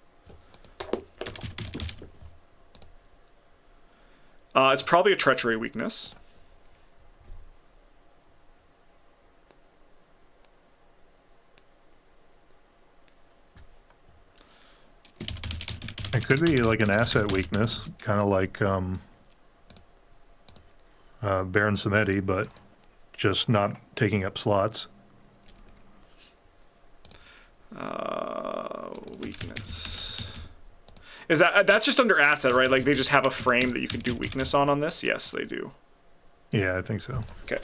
It's probably a treachery weakness. It could be like an asset weakness, kind of like Baron Samedi, but just not taking up slots. Weakness. Is that's just under asset, right? Like they just have a frame that you can do weakness on this? Yes, they do. Yeah, I think so. Okay.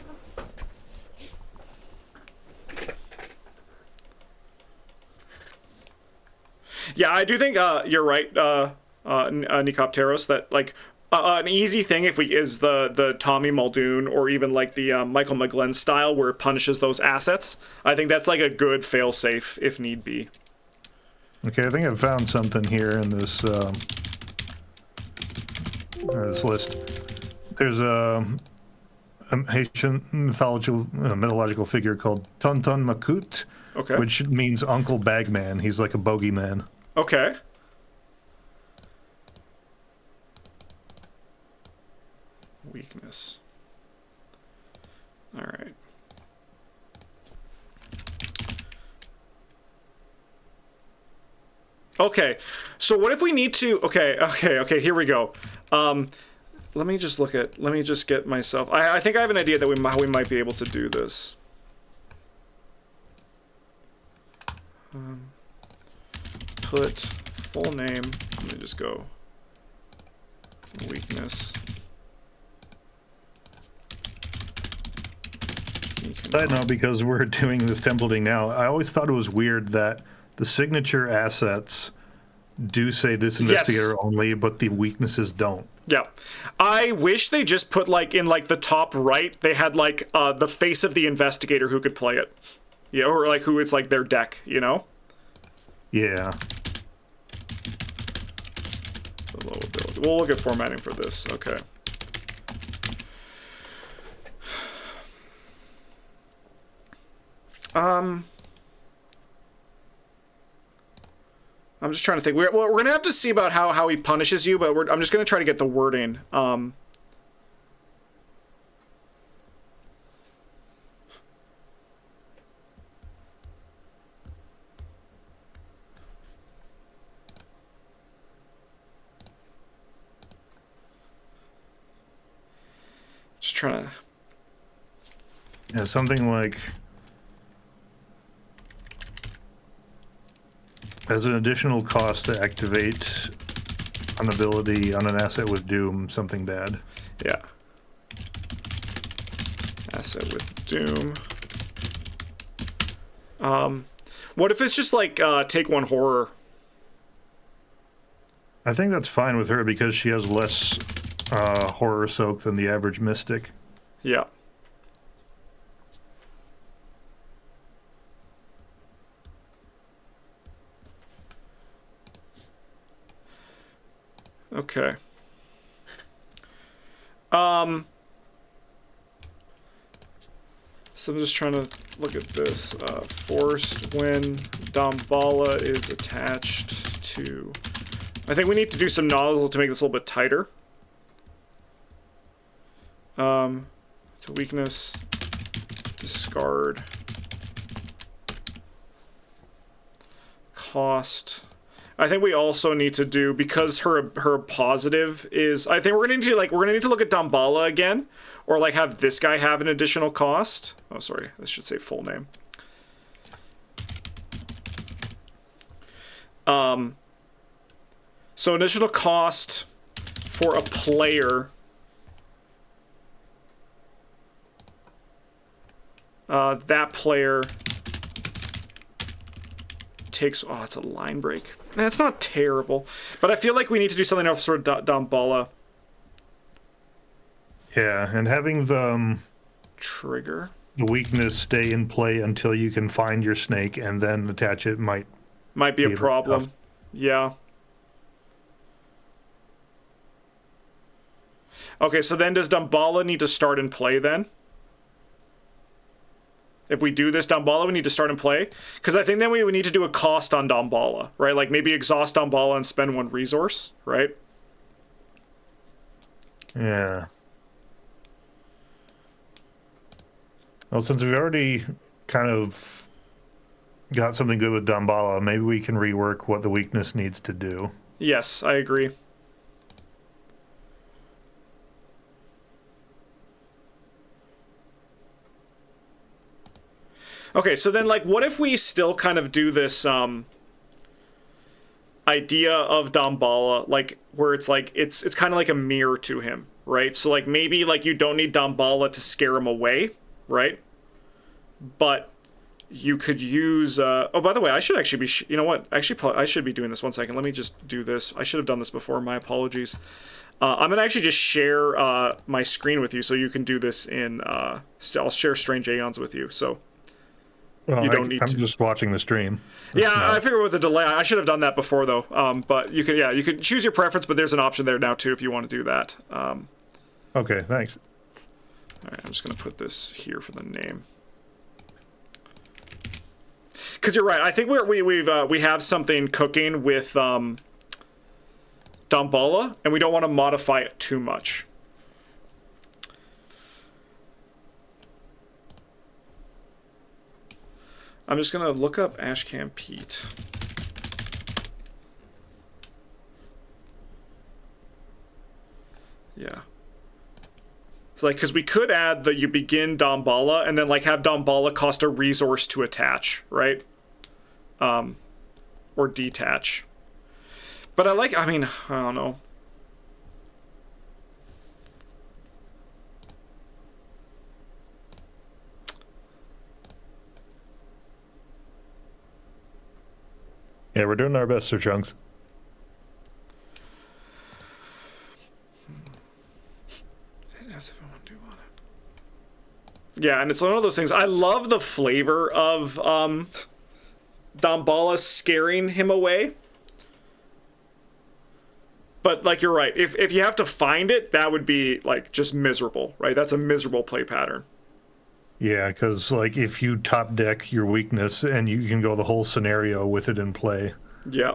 Yeah, I do think you're right, Nicopteros, that like an easy thing if we is the Tommy Muldoon or even like the Michael McGlenn style where it punishes those assets. I think that's like a good fail-safe if need be. Okay, I think I've found something here in this this list. There's a Haitian mythological figure called Tonton Makut, Okay. which means Uncle Bagman. He's like a bogeyman. Okay. Weakness. All right. Okay, so what if we need to? Okay. Here we go. Let me just get myself. I think I have an idea that how we might be able to do this. Put full name. Let me just go. Weakness. Side note, because we're doing this templating now, I always thought it was weird that the signature assets do say this investigator only, but the weaknesses don't. Yeah. I wish they just put like in like the top right, they had like the face of the investigator who could play it. Yeah, or like who it's like their deck, you know? Yeah. The low ability. We'll look at formatting for this. Okay. I'm just trying to think. We're gonna have to see about how he punishes you, but I'm just gonna try to get the wording. Just trying to. Yeah, something like, as an additional cost to activate an ability on an asset with Doom, something bad. Yeah. Asset with Doom. What if it's just like take one horror? I think that's fine with her because she has less horror soak than the average mystic. Yeah. Okay. So I'm just trying to look at this. Forced when Damballa is attached to... I think we need to do some nozzles to make this a little bit tighter. To weakness, discard, cost. I think we also need to do, because her positive is, I think we're gonna need to look at Damballa again, or like have this guy have an additional cost. Oh, sorry, this should say full name. So initial cost for a player. That player takes... Oh, it's a line break. That's not terrible. But I feel like we need to do something else for Damballa. Yeah, and having Trigger. the weakness stay in play until you can find your snake and then attach it might be a bit problem. tough. Yeah. Okay, so then does Damballa need to start in play then? If we do this Damballa, we need to start in play? Because I think then we would need to do a cost on Damballa, right? Like maybe exhaust Damballa and spend 1 resource, right? Yeah. Well, since we've already kind of got something good with Damballa, maybe we can rework what the weakness needs to do. Yes, I agree. Okay, so then, like, what if we still kind of do this, idea of Damballa, like, where it's like, it's kind of like a mirror to him, right? So, like, maybe, like, you don't need Damballa to scare him away, right? But you could use, oh, by the way, I should actually be, you know what? Actually, I should be doing this. 1 second. Let me just do this. I should have done this before. My apologies. I'm going to actually just share my screen with you so you can do this in, I'll share Strange Aeons with you, so... Well, You don't need I'm to. just watching the stream. Yeah, I figure with the delay, I should have done that before though. But you can, yeah, you can choose your preference, but there's an option there now too if you want to do that. Okay, thanks. All right, I'm just gonna put this here for the name. Because you're right, I think we have something cooking with Damballa, and we don't want to modify it too much. I'm just gonna look up Ashcan Pete. Yeah. So, like, because we could add the you begin Damballa and then like have Damballa cost a resource to attach, right? Or detach. But I mean, I don't know. Yeah, we're doing our best, Sir Chunks. Yeah, and it's one of those things. I love the flavor of Damballa scaring him away. But, like, you're right. If you have to find it, that would be, like, just miserable, right? That's a miserable play pattern. Yeah, because, like, if you top deck your weakness and you can go the whole scenario with it in play. Yeah.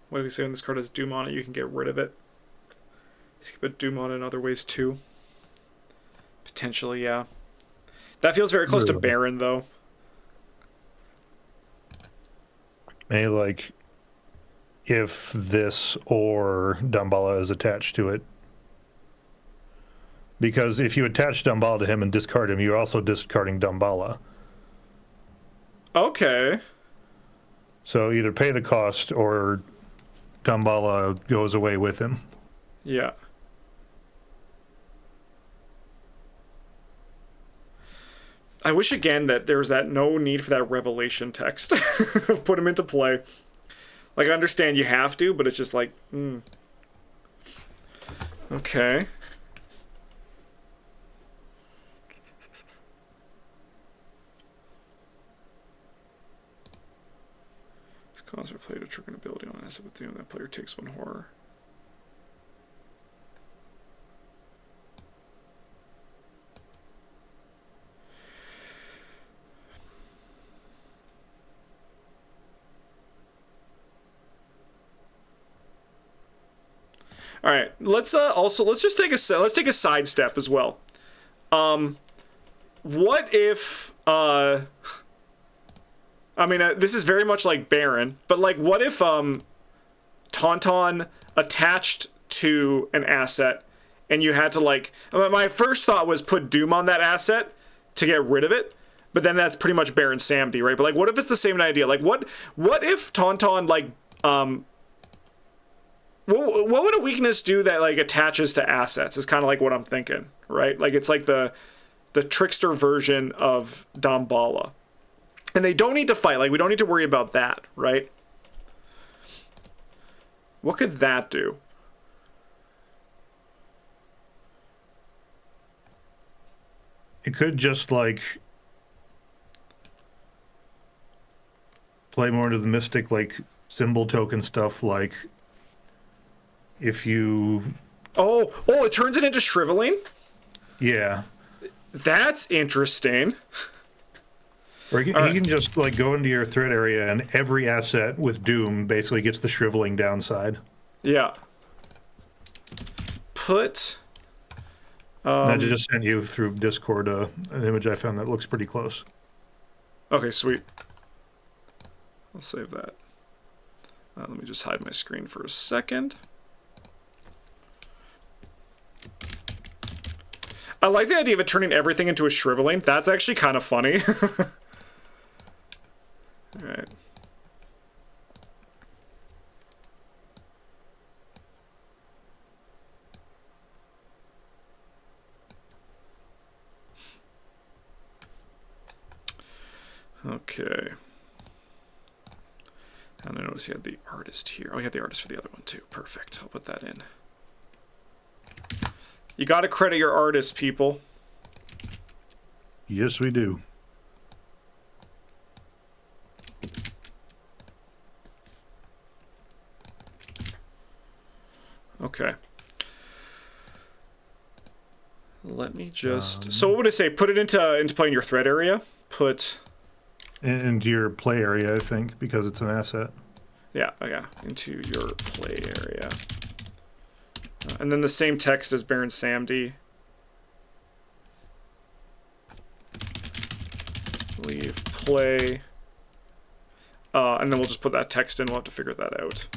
What if we say when this card has Doom on it, you can get rid of it? You can put Doom on it in other ways too. Potentially, yeah. That feels very close to Baron, though. Maybe, like, if this or Damballa is attached to it. Because if you attach Damballa to him and discard him, you're also discarding Damballa. Okay. So either pay the cost or Damballa goes away with him. Yeah. I wish again that there's that no need for that revelation text. Put him into play. Like, I understand you have to, but it's just like, Okay. Cause or play to trigger an ability on an asset with doom. That player takes 1 horror. All right. Let's just take a side step as well. What if this is very much like Baron, but like what if Tauntaun attached to an asset and you had to like my first thought was put Doom on that asset to get rid of it, but then that's pretty much Baron Samedi, right? But like what if it's the same idea? Like what if Tauntaun like what would a weakness do that like attaches to assets is kind of like what I'm thinking, right? Like it's like the trickster version of Damballa. And they don't need to fight, like we don't need to worry about that, right? What could that do? It could just like play more into the mystic like symbol token stuff, like if you Oh, it turns it into shriveling? yeah. That's interesting. Or he can just like go into your threat area and every asset with Doom basically gets the shriveling downside. Yeah. Put I just sent you through Discord an image I found that looks pretty close. Okay, sweet. I'll save that. Let me just hide my screen for a second. I like the idea of it turning everything into a shriveling. That's actually kind of funny. All right. Okay. And I noticed he had the artist here. Oh, he had the artist for the other one too. Perfect. I'll put that in. You got to credit your artists, people. Yes, we do. Okay. Let me just... so what would I say? Put it into play in your thread area. Put... into your play area, I think, because it's an asset. Yeah, into your play area. And then the same text as Baron Samedi. Leave play. And then we'll just put that text in. We'll have to figure that out.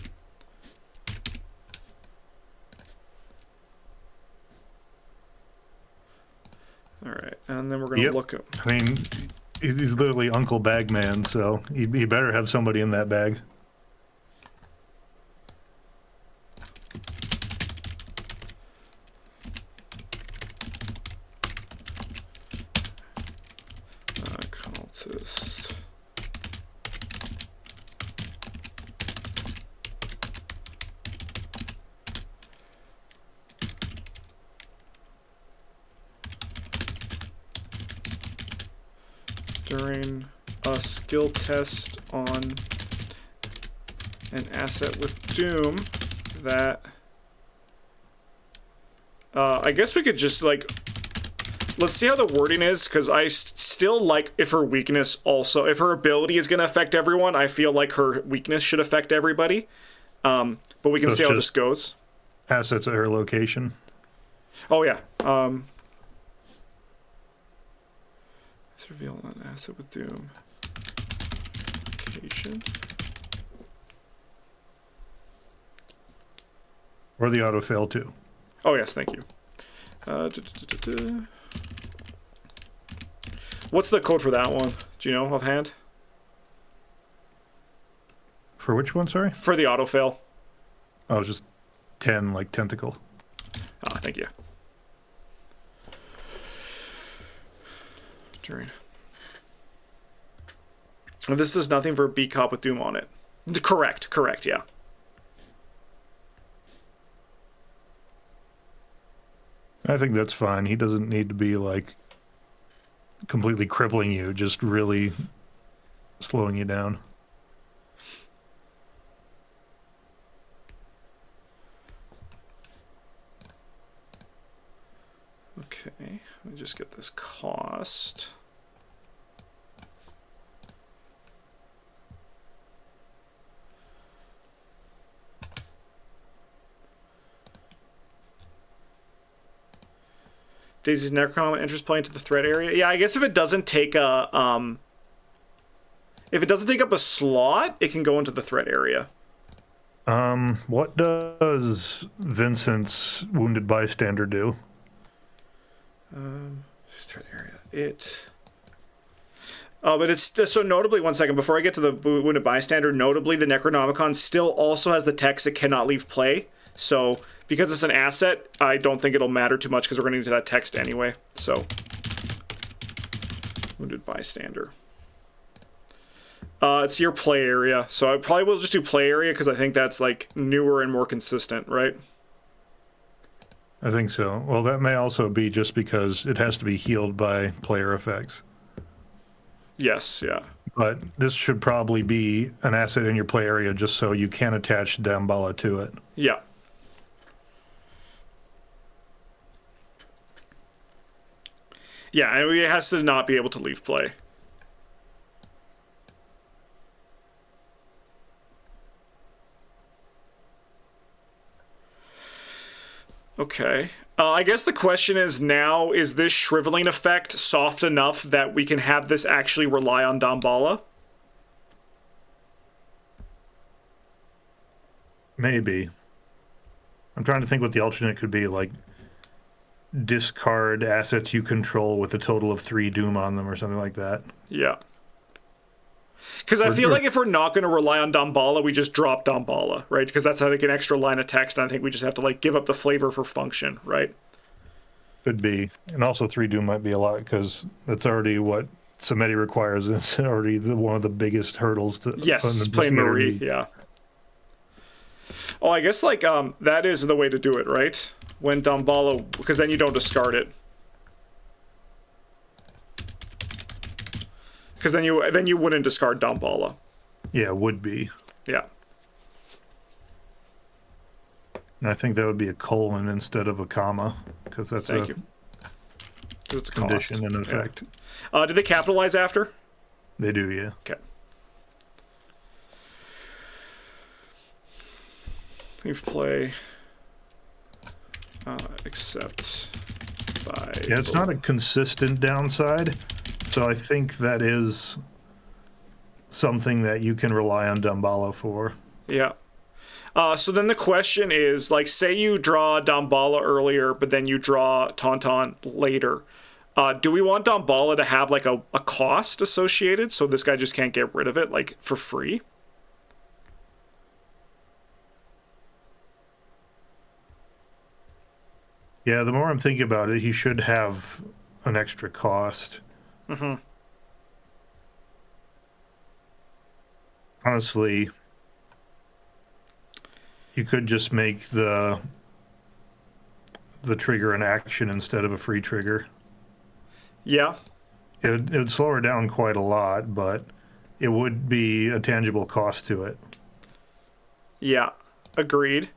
All right, and then we're going to look up. I mean, he's literally Uncle Bagman, so he better have somebody in that bag. Cultist. During a skill test on an asset with Doom that I guess we could just like let's see how the wording is, because I still like if her weakness also, if her ability is going to affect everyone, I feel like her weakness should affect everybody. But we can see how this goes. Assets at her location. Oh yeah. Let's reveal an asset with Doom. Location. Or the autofail too. Oh yes, thank you. What's the code for that one? Do you know offhand? For which one, sorry? For the autofail. Oh, it's just 10, like tentacle. Ah, thank you. During. This is nothing for a beat cop with Doom on it. Correct, yeah. I think that's fine. He doesn't need to be like completely crippling you, just really slowing you down. Okay, let me just get this cost. Daisy's Necrom enters play into the threat area. Yeah, I guess if it doesn't take a if it doesn't take up a slot, it can go into the threat area. What does Vincent's Wounded Bystander do? Threat area. But it's so notably, one second, before I get to the Wounded Bystander, notably the Necronomicon still also has the text it cannot leave play. So because it's an asset, I don't think it'll matter too much because we're going to need that text anyway. So Wounded Bystander. It's your play area. So I probably will just do play area because I think that's like newer and more consistent, right? I think so. Well, that may also be just because it has to be healed by player effects. Yes, yeah. But this should probably be an asset in your play area just so you can attach Damballa to it. Yeah. Yeah, and it has to not be able to leave play. Okay. I guess the question is now, is this shriveling effect soft enough that we can have this actually rely on Damballa? Maybe. I'm trying to think what the alternate could be, like discard assets you control with a total of 3 doom on them or something like that. Yeah. Because I feel like if we're not going to rely on Damballa, we just drop Damballa, right? Because that's like an extra line of text, and I think we just have to like give up the flavor for function, right? Could be. And also 3 doom might be a lot because that's already what Samedi requires. It's already one of the biggest hurdles to yes, play Marie, yeah. Oh, I guess like that is the way to do it, right? When Damballa, because then you don't discard it. Because then you wouldn't discard Damballa. Yeah, would be. Yeah. And I think that would be a colon instead of a comma because that's Thank you. Because it's a condition cost. in effect. Yeah. Do they capitalize after? They do, yeah. Okay. Leave play. Except by. Yeah, it's not a consistent downside. So I think that is something that you can rely on Damballa for. Yeah. So then the question is, like, say you draw Damballa earlier, but then you draw Tauntaun later. Do we want Damballa to have, like, a cost associated so this guy just can't get rid of it, like, for free? Yeah, the more I'm thinking about it, he should have an extra cost. Mm-hmm. Honestly, you could just make the trigger an action instead of a free trigger. Yeah. It would slow her down quite a lot, but it would be a tangible cost to it. Yeah. Agreed.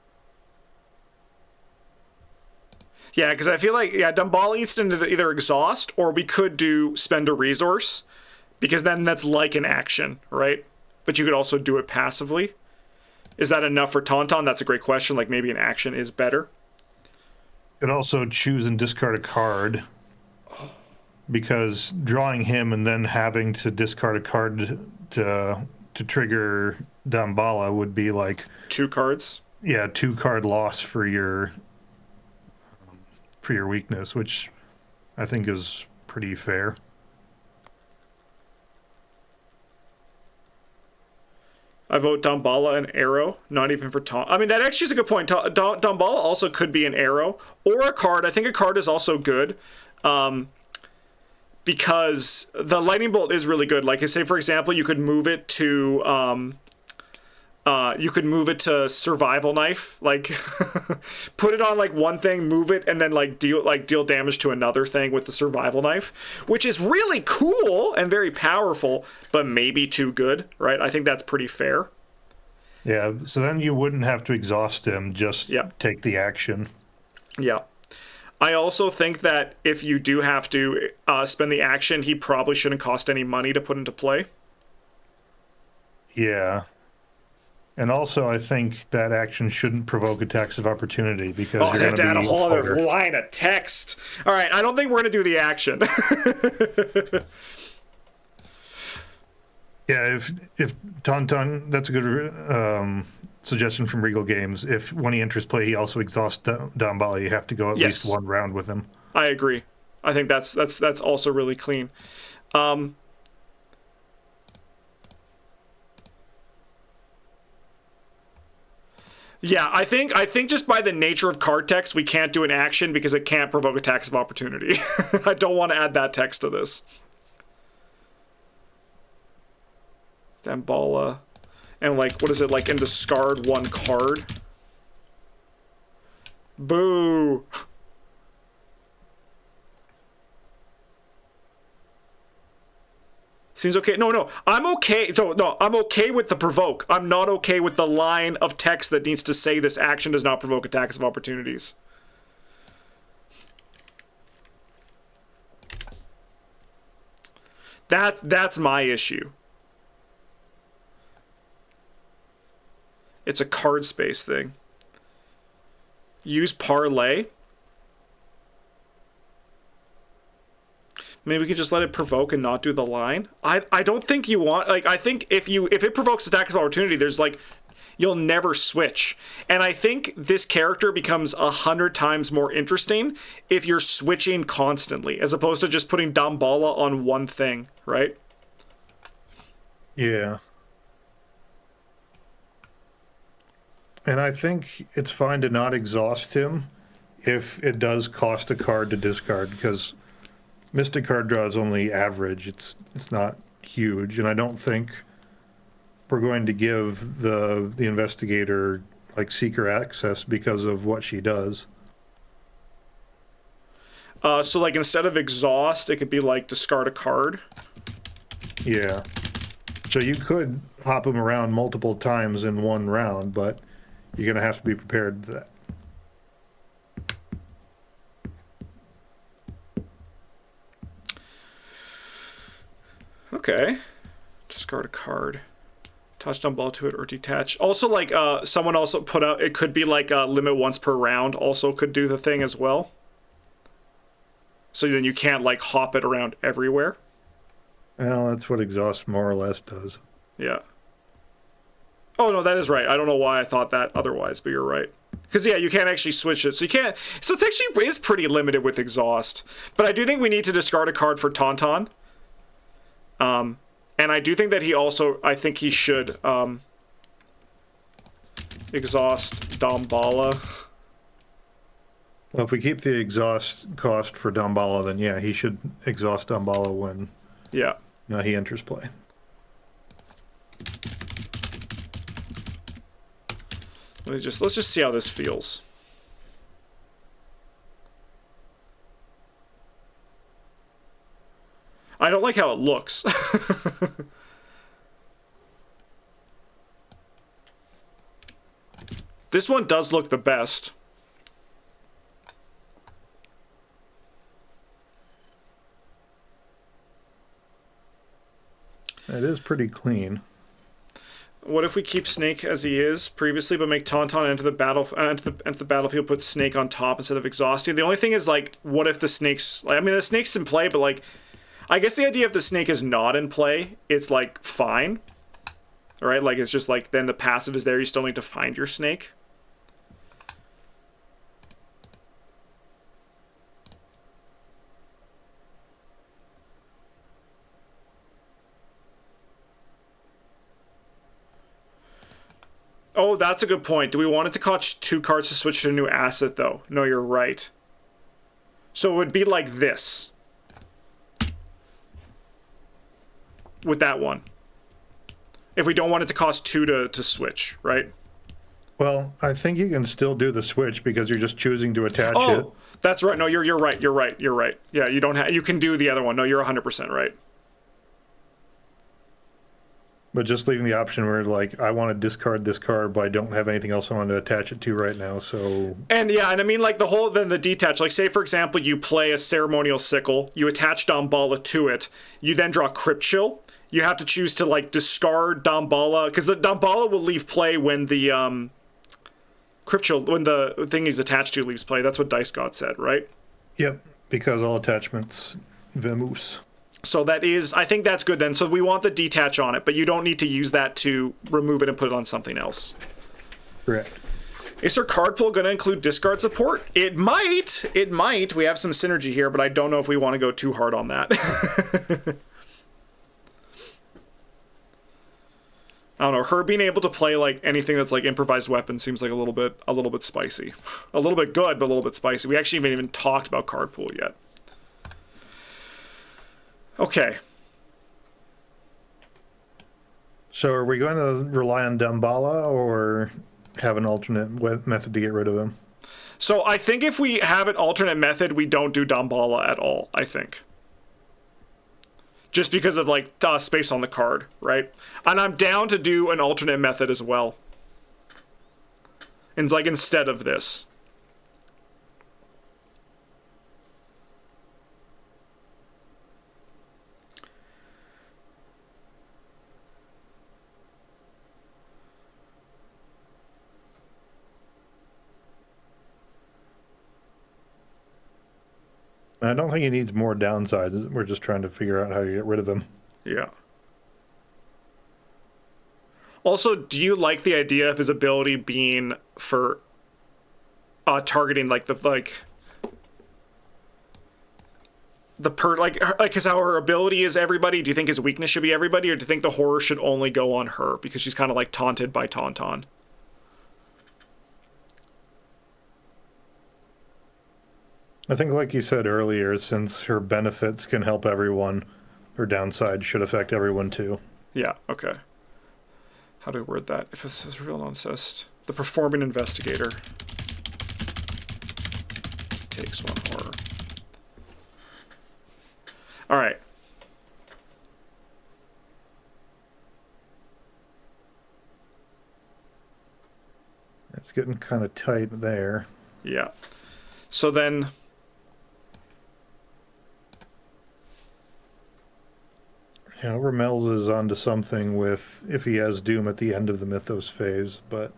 Yeah, because I feel like, Damballa eats into either exhaust, or we could do spend a resource, because then that's like an action, right? But you could also do it passively. Is that enough for Tauntaun? That's a great question. Like, maybe an action is better. You could also choose and discard a card, because drawing him and then having to discard a card to trigger Damballa would be like 2 cards. Yeah, 2 card loss for your weakness, which I think is pretty fair. I vote Damballa and Arrow, not even for Tauntaun. I mean, that actually is a good point. Damballa also could be an Arrow or a card. I think a card is also good, because the Lightning Bolt is really good. Like, say for example, you could move it to Survival Knife, like put it on like one thing, move it, and then like deal damage to another thing with the Survival Knife, which is really cool and very powerful, but maybe too good, right? I think that's pretty fair. Yeah, so then you wouldn't have to exhaust him, just take the action. Yeah. I also think that if you do have to spend the action, he probably shouldn't cost any money to put into play. Yeah. And also, I think that action shouldn't provoke attacks of opportunity because Oh, you're they going have to to add a be a whole other fighter. line of text. All right, I don't think we're going to do the action. Yeah, if Tauntaun, that's a good suggestion from Regal Games. If when he enters play, he also exhausts Damballa, you have to go at least Yes, one round with him. I agree. I think that's also really clean. Yeah, I think just by the nature of card text, we can't do an action because it can't provoke attacks of opportunity. I don't want to add that text to this. Damballa. And like, what is it, like, and discard one card? Boo! Seems okay. No, I'm okay. No, I'm okay with the provoke. I'm not okay with the line of text that needs to say this action does not provoke attacks of opportunities. That's my issue. It's a card space thing. Use parlay. Maybe we could just let it provoke and not do the line. I don't think you want, like, I think if it provokes attacks of opportunity, there's like, you'll never switch. And I think this character becomes 100 times more interesting if you're switching constantly, as opposed to just putting Damballa on one thing, right? Yeah. And I think it's fine to not exhaust him if it does cost a card to discard, because Mystic card draw is only average. It's not huge, and I don't think we're going to give the investigator like seeker access because of what she does. So like instead of exhaust, it could be like discard a card. Yeah. So you could hop him around multiple times in one round, but you're going to have to be prepared for that. Okay. Discard a card. Touch Damballa to it or detach. Also, like, someone also put out, it could be like limit once per round also could do the thing as well. So then you can't, like, hop it around everywhere. Well, that's what exhaust more or less does. Yeah. Oh, no, that is right. I don't know why I thought that otherwise, but you're right. Because, yeah, you can't actually switch it. So you can't... So it's actually is pretty limited with exhaust. But I do think we need to discard a card for Tauntaun. And I do think that he also... I think he should exhaust Damballa. Well, if we keep the exhaust cost for Damballa, then yeah, he should exhaust Damballa when he enters play. Let's just see how this feels. I don't like how it looks. This one does look the best. It is pretty clean. What if we keep Snake as he is previously, but make Tauntaun enter the battlefield, put Snake on top instead of exhausting? The only thing is, like, what if the Snake's... I mean, the Snake's in play, but, like, I guess the idea if the Snake is not in play, it's, like, fine. Right? Like, it's just, like, then the passive is there, you still need to find your Snake. Oh, that's a good point. Do we want it to cost 2 cards to switch to a new asset, though? No, you're right. So it would be like this. With that one. If we don't want it to cost 2 to switch, right? Well, I think you can still do the switch because you're just choosing to attach it. Oh, that's right. No, you're right. You're right. You're right. Yeah, you don't have... You can do the other one. No, you're 100% right. But just leaving the option where, like, I want to discard this card, but I don't have anything else I want to attach it to right now, so... And, yeah, and I mean, like, then the detach, like, say, for example, you play a Ceremonial Sickle, you attach Damballa to it, you then draw Crypt Chill, you have to choose to like discard Damballa, because the Damballa will leave play when the when the thing he's attached to leaves play. That's what Dice God said, right? Yep, because all attachments vamoose. So that is, I think that's good then. So we want the detach on it, but you don't need to use that to remove it and put it on something else. Correct. Is her card pool going to include discard support? It might. It might. We have some synergy here, but I don't know if we want to go too hard on that. I don't know. Her being able to play like anything that's like improvised weapon seems like a little bit spicy. A little bit good, but a little bit spicy. We actually haven't even talked about card pool yet. Okay. So are we going to rely on Damballa or have an alternate method to get rid of him? So I think if we have an alternate method, we don't do Damballa at all, I think. Just because of like space on the card, right? And I'm down to do an alternate method as well. And like instead of this. I don't think he needs more downsides. We're just trying to figure out how to get rid of them. Yeah. Also, do you like the idea of his ability being for targeting like because how her ability is everybody? Do you think his weakness should be everybody, or do you think the horror should only go on her because she's kind of like taunted by Tauntaun? I think, like you said earlier, since her benefits can help everyone, her downside should affect everyone too. Yeah, okay. How do I word that? If it says real non-assist, the performing investigator takes one horror. All right. It's getting kind of tight there. Yeah. So then... Yeah, Ramel is onto something with if he has Doom at the end of the Mythos phase, but...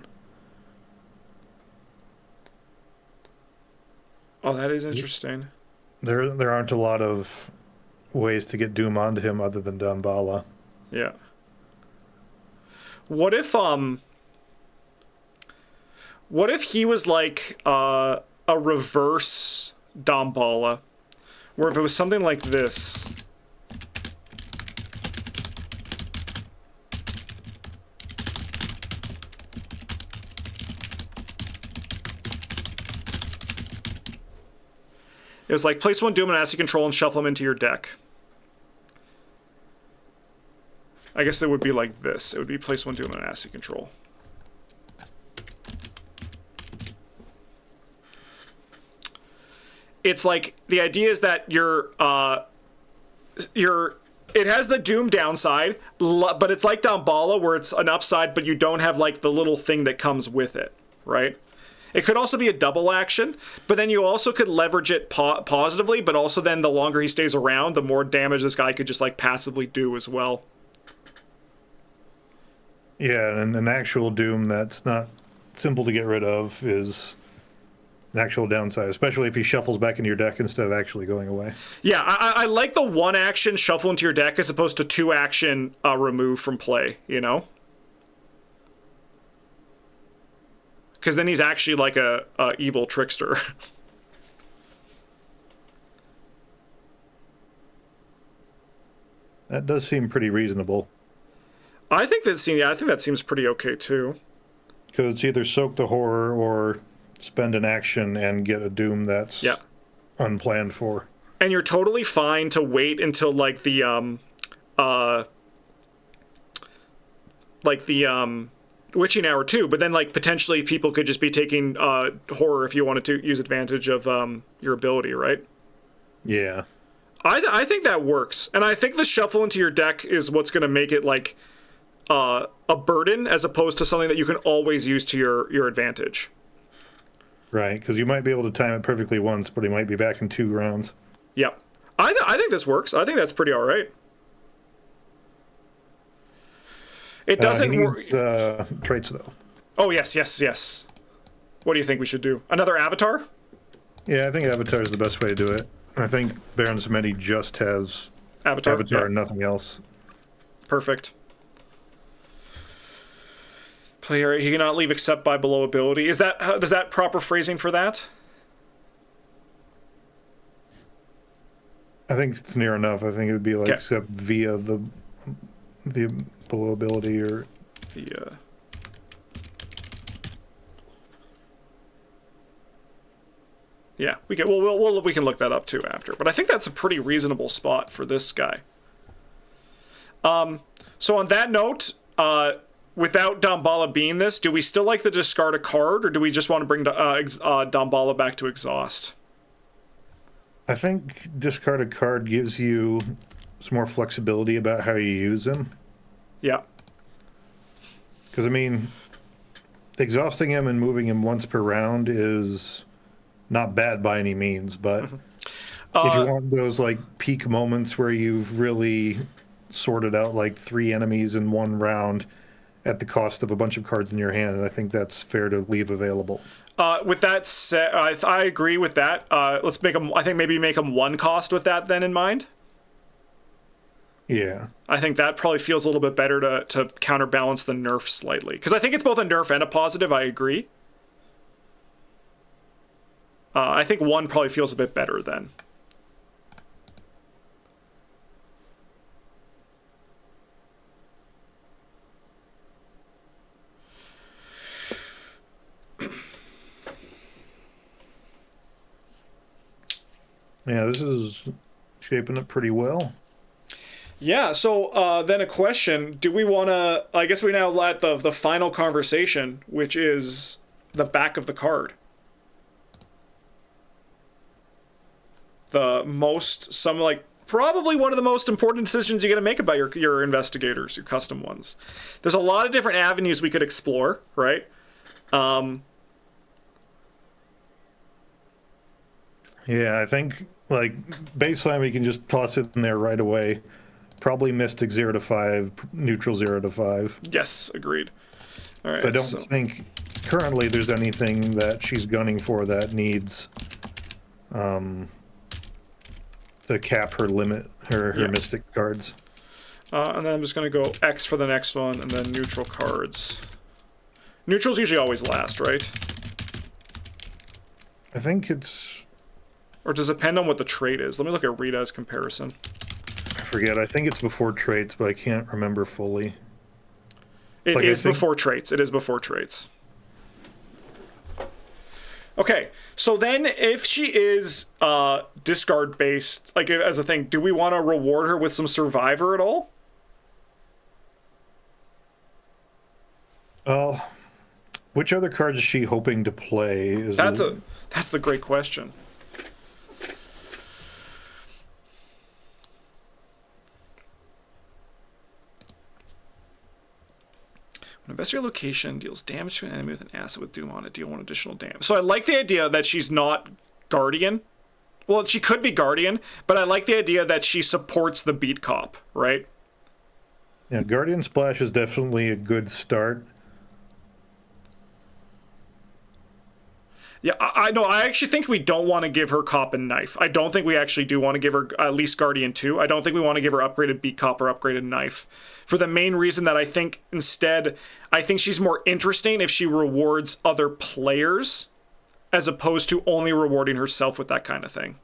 Oh, that is interesting. There aren't a lot of ways to get Doom onto him other than Damballa. Yeah. What if he was like a reverse Damballa, where if it was something like this. It was like, place one Doom and Acid Control and shuffle them into your deck. I guess it would be like this. It would be place one Doom and Acid Control. It's like, the idea is that it has the Doom downside, but it's like Damballa where it's an upside, but you don't have like the little thing that comes with it, right? It could also be a double action, but then you also could leverage it positively, but also then the longer he stays around, the more damage this guy could just like passively do as well. Yeah, and an actual Doom that's not simple to get rid of is an actual downside, especially if he shuffles back into your deck instead of actually going away. Yeah, I like the one action shuffle into your deck as opposed to two action remove from play, you know? Because then he's actually like a evil trickster. That does seem pretty reasonable. I think that seems pretty okay too. Because it's either soak the horror or spend an action and get a Doom that's unplanned for. And you're totally fine to wait until like the witching hour too, but then like potentially people could just be taking horror if you wanted to use advantage of your ability, right? Yeah. I think that works, and I think the shuffle into your deck is what's going to make it like a burden as opposed to something that you can always use to your advantage. Right, because you might be able to time it perfectly once, but he might be back in 2 rounds. Yep. I think this works. I think that's pretty all right. It He doesn't work. needs traits though. Oh, yes, yes, yes. What do you think we should do? Another avatar? Yeah, I think Avatar is the best way to do it. I think Baron Samedi just has Avatar? Avatar Yeah. and nothing else. Perfect. Player, he cannot leave except by below ability. Is that, does that proper phrasing for that? I think it's near enough. I think it would be like Okay. except via the below ability or The, yeah, we can. We can look that up too after. But I think that's a pretty reasonable spot for this guy. So on that note, without Damballa being this, do we still like to discard a card, or do we just want to bring Damballa back to exhaust? I think discard a card gives you some more flexibility about how you use him. Yeah. Because, I mean, exhausting him and moving him once per round is not bad by any means, but if you want those, like, peak moments where you've really sorted out, like, 3 enemies in one round at the cost of a bunch of cards in your hand, I think that's fair to leave available. With that said, I agree with that. Let's make them. I think maybe make them 1 cost with that then in mind. Yeah. I think that probably feels a little bit better to counterbalance the nerf slightly. Because I think it's both a nerf and a positive, I agree. I think 1 probably feels a bit better then. Yeah, this is shaping up pretty well. Yeah, so then a question, do we want to, I guess we now let the final conversation, which is the back of the card. Probably one of the most important decisions you're going to make about your investigators, your custom ones. There's a lot of different avenues we could explore, right? Yeah, I think, like, baseline, we can just toss it in there right away. Probably Mystic 0 to 5, Neutral 0 to 5. Yes, agreed. All right, So I don't think currently there's anything that she's gunning for that needs to cap her limit, her Mystic cards. And then I'm just going to go X for the next one, and then neutral cards. Neutral's usually always last, right? I think it's... Or does it depend on what the trait is? Let me look at Rita's comparison. I forget. I think it's before traits, but I can't remember fully. It is before traits. It is before traits. Okay, so then if she is discard based, like as a thing, do we want to reward her with some survivor at all? Which other cards is she hoping to play? That's the great question. When investigator location deals damage to an enemy with an asset with Doom on it, deal 1 additional damage. So I like the idea that she's not Guardian. Well, she could be Guardian, but I like the idea that she supports the beat cop, right? Yeah, Guardian Splash is definitely a good start. Yeah, I know. I actually think we don't want to give her Cop and Knife. I don't think we actually do want to give her at least Guardian 2. I don't think we want to give her upgraded Beat Cop or upgraded Knife. For the main reason that I think instead, I think she's more interesting if she rewards other players as opposed to only rewarding herself with that kind of thing.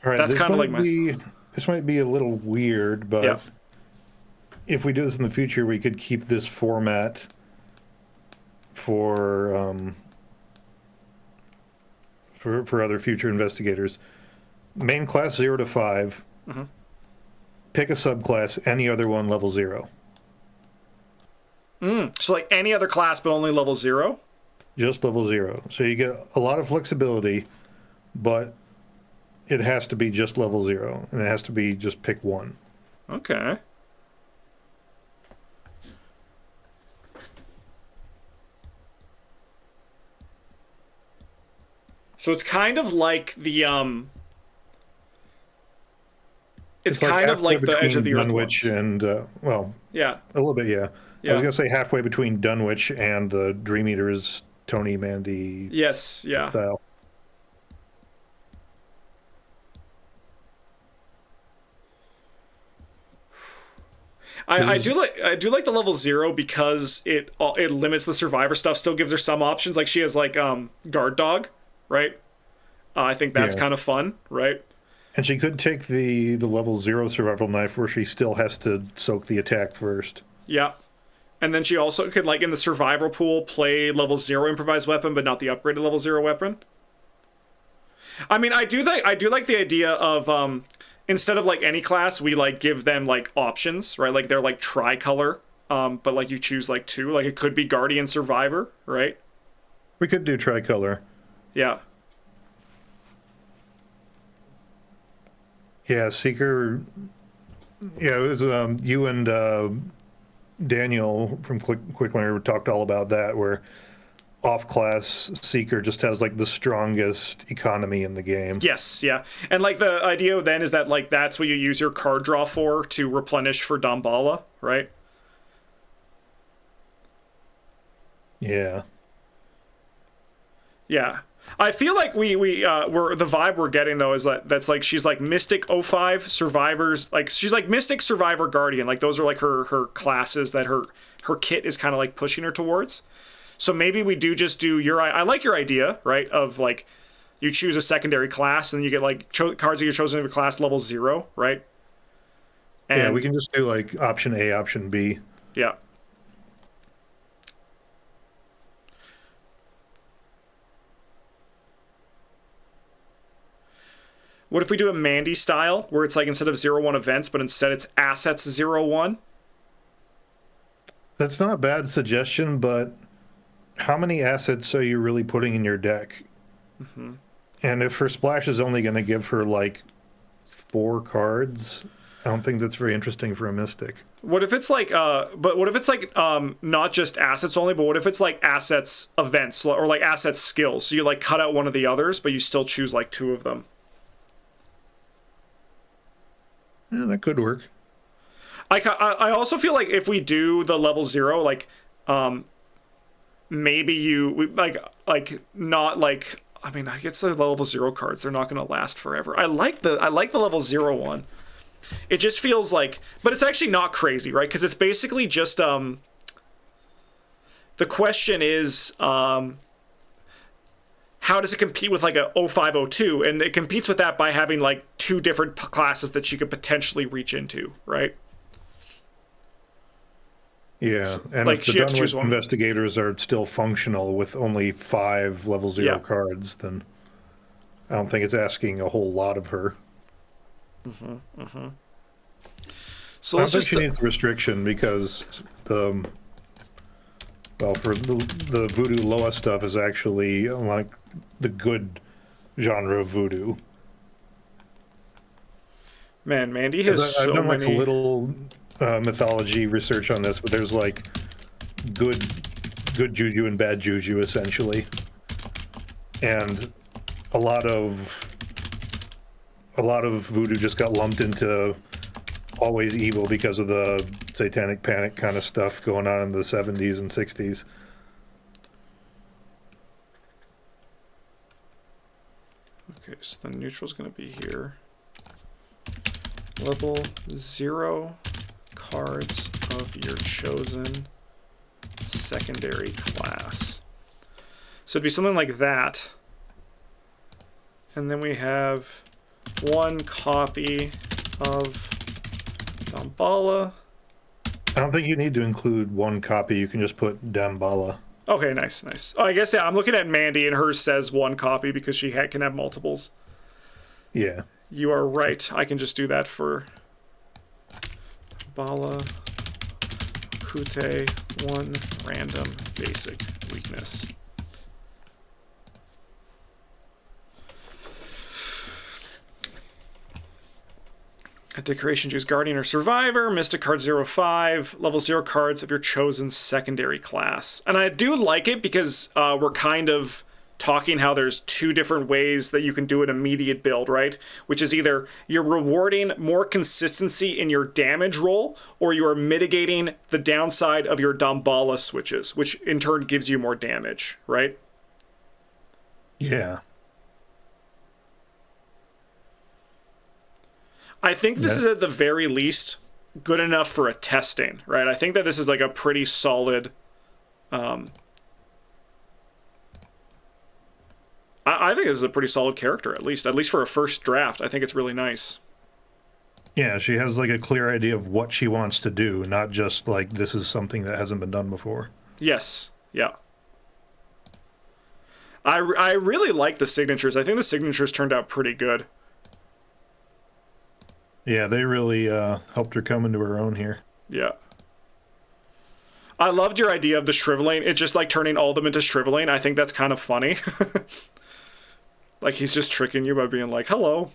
All right, that's kind of like this might be a little weird, but if we do this in the future, we could keep this format for other future investigators. Main class 0 to 5. Mm-hmm. Pick a subclass, any other one level 0. So like any other class, but only level 0? Just level 0. So you get a lot of flexibility, but it has to be just level 0, and it has to be just pick 1. Okay. So it's kind of like the It's It's like kind of halfway like the Edge of between the Earth Dunwich ones. and well, Yeah, a little bit, yeah. I was yeah. gonna say halfway between Dunwich and the Dream Eaters Tony Mandy Yes, yeah. style. Is I do like the level 0 because it limits the survivor stuff. Still gives her some options. Like she has like guard dog, right? I think that's yeah, kind of fun, right? and she could take the level 0 survival knife where she still has to soak the attack first. Yeah. And then she also could, like, in the survival pool, play level 0 improvised weapon, but not the upgraded level 0 weapon. I mean, I do like the idea of instead of like any class, we like give them like options, right? Like they're like tricolor, but like you choose like two. Like it could be Guardian Survivor, right? We could do tricolor. Yeah. Yeah, Seeker. Yeah, it was you and Daniel from Quick Learner talked all about that, where off-class Seeker just has like the strongest economy in the game. Yes, yeah. And like the idea then is that like that's what you use your card draw for to replenish for Damballa, right? Yeah. Yeah. I feel like we're the vibe we're getting though is that that's like she's like Mystic O5 Survivors, like she's like Mystic Survivor Guardian, like those are like her classes that her kit is kind of like pushing her towards. So maybe we do just do your I like your idea, right? Of like you choose a secondary class and you get like cards that you're chosen in your class level 0, right? And Yeah, we can just do like option A, option B. yeah. What if we do a Mandy style where it's like instead of 0-1 events, but instead it's assets 0-1? That's not a bad suggestion, but how many assets are you really putting in your deck? Mm-hmm. And if her splash is only going to give her like 4 cards, I don't think that's very interesting for a Mystic. What if it's like, but what if it's like not just assets only, but what if it's like assets events or like assets skills? So you like cut out one of the others, but you still choose like 2 of them. Yeah, that could work. I also feel like if we do the level 0, like maybe like not like, I mean, I guess the level 0 cards, they're not going to last forever. I like the level 0 one. It just feels like, but it's actually not crazy, right? Because it's basically just the question is how does it compete with like a 0502? And it competes with that by having like 2 different classes that she could potentially reach into, right? Yeah, and Like if the she has to choose Dunwich one. investigators are still functional with only 5 level 0 Yeah. cards, then I don't think it's asking a whole lot of her. So I don't let's think just she needs restriction because for the voodoo Loa stuff is actually like the good genre of voodoo. man, Mandy has I've so done like many. a little mythology research on this, but there's like good juju and bad juju essentially, and a lot of voodoo just got lumped into always evil because of the satanic panic kind of stuff going on in the 70s and 60s. Okay, so the neutral's going to be here. Level 0 cards of your chosen secondary class. So it'd be something like that. And then we have 1 copy of Damballa. I don't think you need to include 1 copy. You can just put Damballa. Okay, nice. Oh, I guess, yeah, I'm looking at Mandy, and hers says 1 copy because she can have multiples. Yeah. You are right. I can just do that for Bala, Kute, 1 random basic weakness. A decoration, choose Guardian or Survivor, Mystic card 05, level 0 cards of your chosen secondary class. And I do like it because we're kind of talking how there's two different ways that you can do an immediate build, right? Which is either you're rewarding more consistency in your damage roll, or you are mitigating the downside of your Damballa switches, which in turn gives you more damage, right? Yeah. I think this is at the very least good enough for a testing, right? I think that this is like a pretty solid. I think this is a pretty solid character, at least for a first draft. I think it's really nice. Yeah, she has like a clear idea of what she wants to do, not just like this is something that hasn't been done before. Yes, yeah. I really like the signatures. I think the signatures turned out pretty good. Yeah, they really helped her come into her own here. Yeah. I loved your idea of the shriveling. It's just like turning all of them into shriveling. I think that's kind of funny. Like he's just tricking you by being like, hello.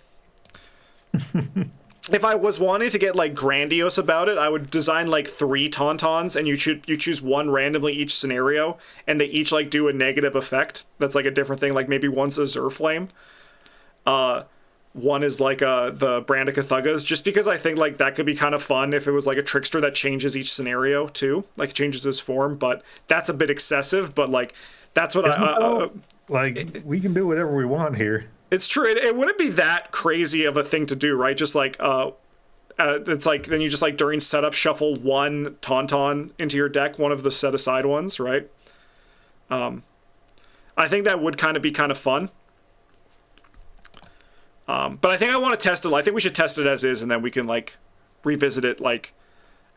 If I was wanting to get like grandiose about it, I would design like 3 tauntauns, and you choose one randomly each scenario, and they each like do a negative effect. That's like a different thing. Like maybe one's a Zerflame. One is like the Brandicathugas, just because I think like that could be kind of fun if it was like a trickster that changes each scenario too, like changes his form. But that's a bit excessive. But like that's what like we can do whatever we want here. It's true. It wouldn't be that crazy of a thing to do, right? Just like it's like then you just like during setup shuffle 1 tauntaun into your deck, one of the set aside ones, right? I think that would kind of be kind of fun. But I think I want to test it. I think we should test it as is, and then we can like revisit it like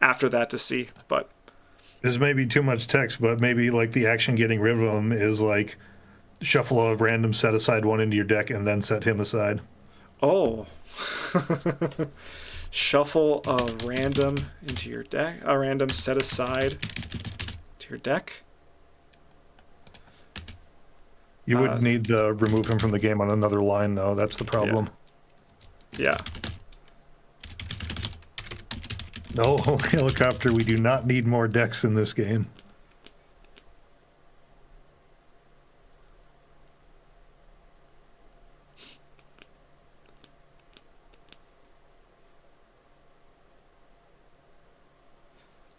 after that to see. But this may be too much text, but maybe like the action getting rid of them is like shuffle a random set aside one into your deck and then set him aside. Oh. Shuffle a random into your deck. A random set aside to your deck. You would need to remove him from the game on another line, though. That's the problem. Yeah. No, helicopter, we do not need more decks in this game.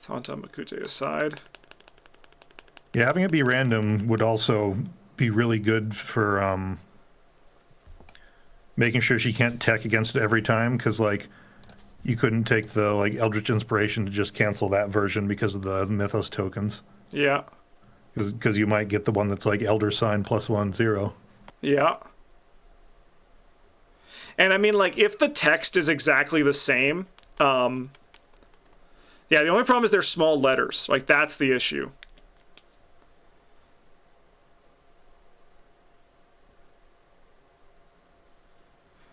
Tauntaun Makute aside. Yeah, having it be random would also be really good for making sure she can't tech against it every time, because like you couldn't take the like Eldritch Inspiration to just cancel that version because of the Mythos tokens. Yeah. Because you might get the one that's like Elder Sign +1/0. Yeah. And I mean, like, if the text is exactly the same, yeah, the only problem is they're small letters. Like, that's the issue.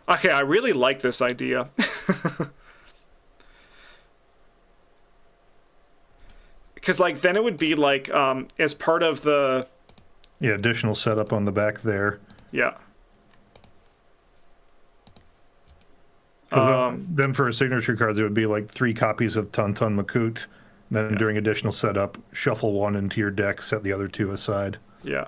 Okay, I really like this idea. Because, like, then it would be, like, as part of the... Yeah, additional setup on the back there. Yeah. Then for signature cards, it would be like 3 copies of Tauntaun Makut. Then during additional setup, shuffle 1 into your deck, set the other 2 aside. Yeah.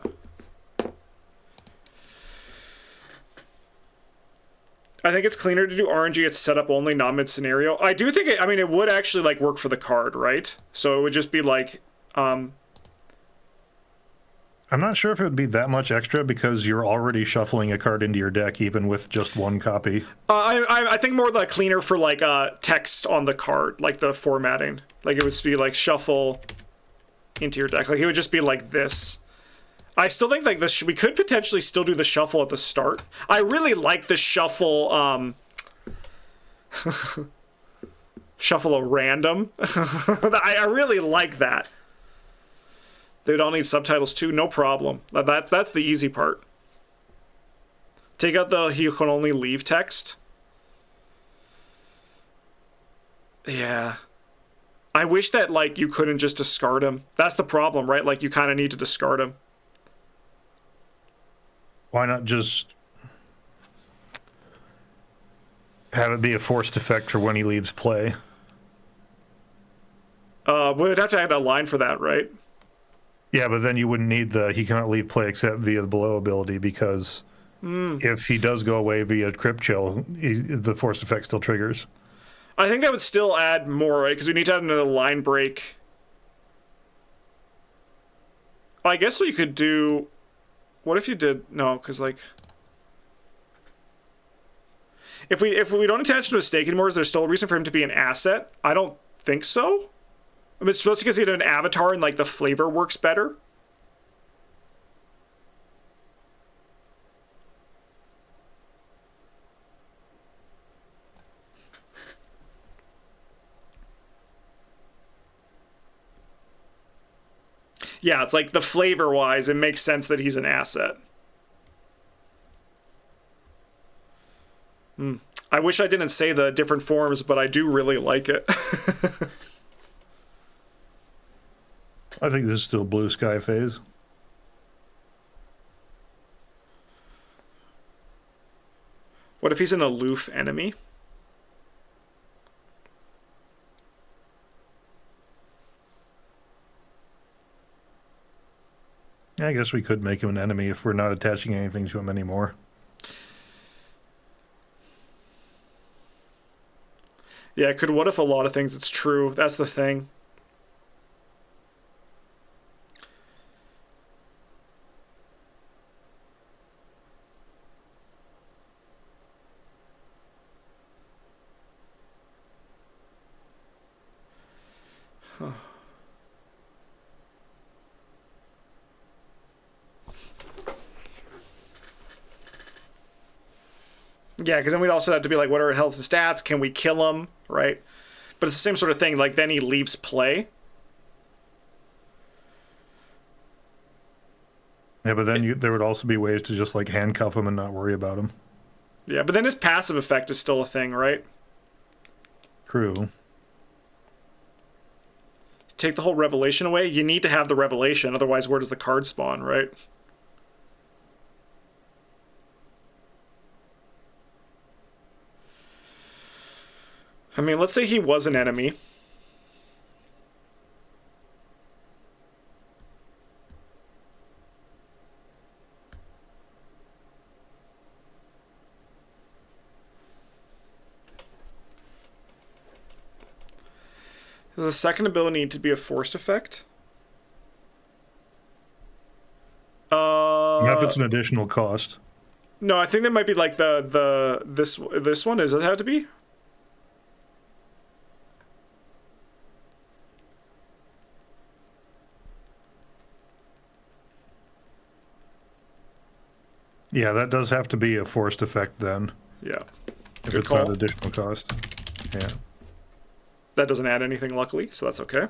I think it's cleaner to do RNG at setup only, not mid scenario. I do think I mean, it would actually like work for the card, right? So it would just be like, I'm not sure if it would be that much extra because you're already shuffling a card into your deck even with just 1 copy. I think more like cleaner for like text on the card, like the formatting. Like it would be like shuffle into your deck. Like it would just be like this. I still think like this. We could potentially still do the shuffle at the start. I really like the shuffle. Shuffle a random. I really like that. They'd all need subtitles too. No problem. That's the easy part. Take out the "you can only leave" text. Yeah. I wish that like you couldn't just discard him. That's the problem, right? Like you kind of need to discard him. Why not just have it be a forced effect for when he leaves play? We'd have to add a line for that, right? Yeah, but then you wouldn't need the he cannot leave play except via the below ability because if he does go away via crypt chill, the forced effect still triggers. I think that would still add more, right? Because we need to add another line break. I guess what you could do... What if you did... No, because, like... If we don't attach him to a stake anymore, is there still a reason for him to be an asset? I don't think so. I mean, it's supposed to get an avatar and, like, the flavor works better. Yeah, it's like the flavor-wise, it makes sense that he's an asset. I wish I didn't say the different forms, but I do really like it. I think this is still blue sky phase. What if he's an aloof enemy? I guess we could make him an enemy if we're not attaching anything to him anymore. Yeah, it could what if a lot of things. It's true. That's the thing. Yeah, because then we'd also have to be like, what are health and stats? Can we kill him? Right? But it's the same sort of thing. Like, then he leaves play. Yeah, but then there would also be ways to just like handcuff him and not worry about him. Yeah, but then his passive effect is still a thing, right? True. Take the whole revelation away. You need to have the revelation. Otherwise, where does the card spawn, right? I mean, let's say he was an enemy. Does the second ability need to be a forced effect? Not if it's an additional cost. No, I think that might be like this one. Does it have to be? Yeah, that does have to be a forced effect then. Yeah. If Good it's call. not additional cost. Yeah. That doesn't add anything, luckily, so that's okay.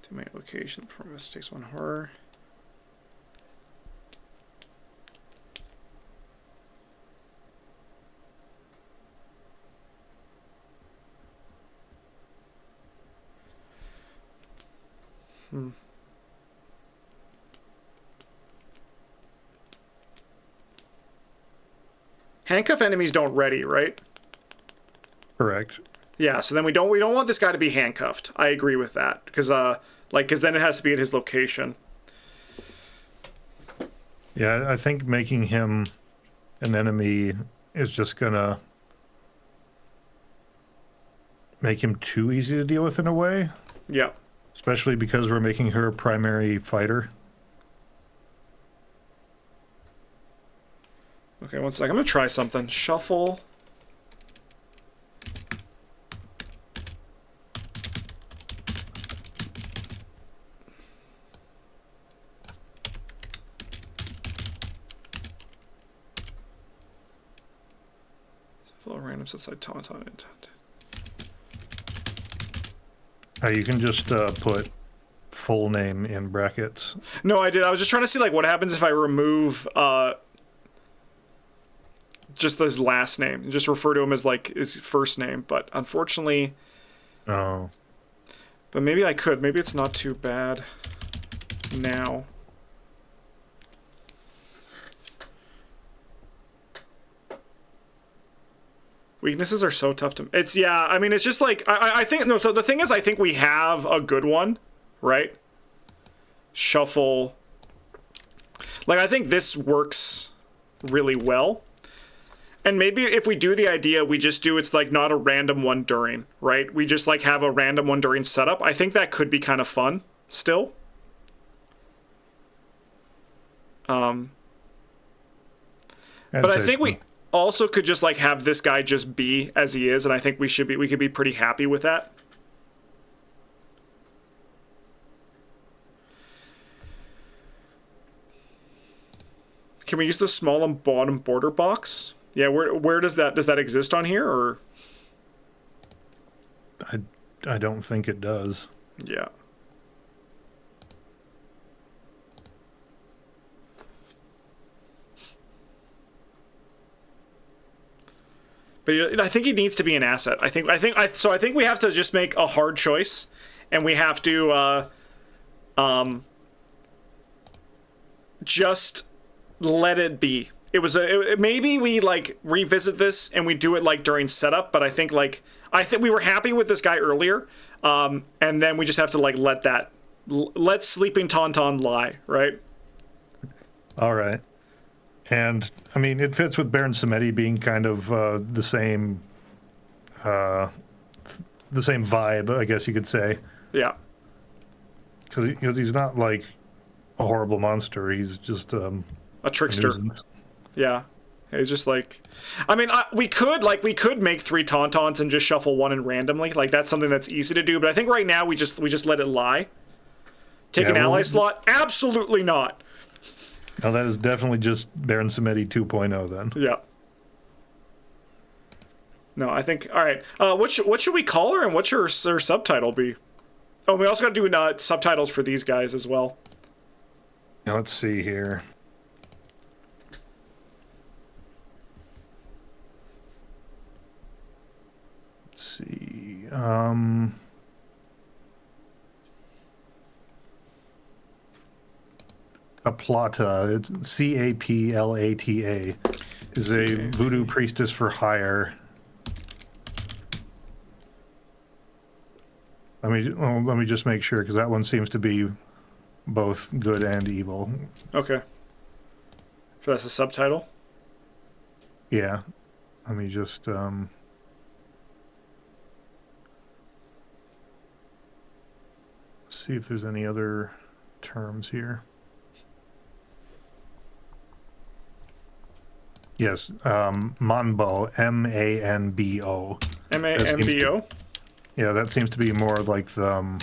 To my location before mistakes one horror. Handcuff enemies don't ready, right? Correct. Yeah, so then we don't want this guy to be handcuffed. I agree with that because then it has to be at his location. Yeah, I think making him an enemy is just gonna make him too easy to deal with in a way. Yeah. Especially because we're making her a primary fighter. Okay, one sec. I'm gonna try something. Shuffle. Follow random outside tauntaun intent. You can just put full name in brackets. No, I did. I was just trying to see like what happens if I remove just his last name. Just refer to him as like his first name. But unfortunately, Oh. but maybe I could. Maybe it's not too bad now. Weaknesses are so tough to. It's yeah. I mean, it's just like I think no. So the thing is, I think we have a good one, right? Shuffle. Like I think this works really well. And maybe if we do the idea, we just do it's like not a random one during, right? We just like have a random one during setup. I think that could be kind of fun still. But I think we also could just like have this guy just be as he is, and I think we could be pretty happy with that. Can we use the small and bottom border box? Yeah, where does that exist on here or? I don't think it does. Yeah. But I think he needs to be an asset. I think we have to just make a hard choice, and we have to just let it be. It was maybe we like revisit this and we do it like during setup, but I think we were happy with this guy earlier, and then we just have to like let Sleeping Tauntaun lie, right? All right. And I mean, it fits with Baron Samedi being kind of the same vibe, I guess you could say. Yeah. Because he's not like a horrible monster. He's just a trickster. Yeah. It's just like, I mean, we could make 3 Tauntauns and just shuffle one in randomly. Like that's something that's easy to do. But I think right now we just let it lie. Take an ally slot? Absolutely not. No, that is definitely just Baron Samedi 2.0 then. Yeah. No, I think, all right. What should we call her and what should her subtitle be? Oh, we also got to do subtitles for these guys as well. Now let's see here. Let's see. Caplata, it's Caplata, is a voodoo priestess for hire. Let me just make sure, because that one seems to be both good and evil. Okay. So that's a subtitle? Yeah. Let me just see if there's any other terms here. Yes, Manbo, M-A-N-B-O. M-A-N-B-O? Yeah, that seems to be more like the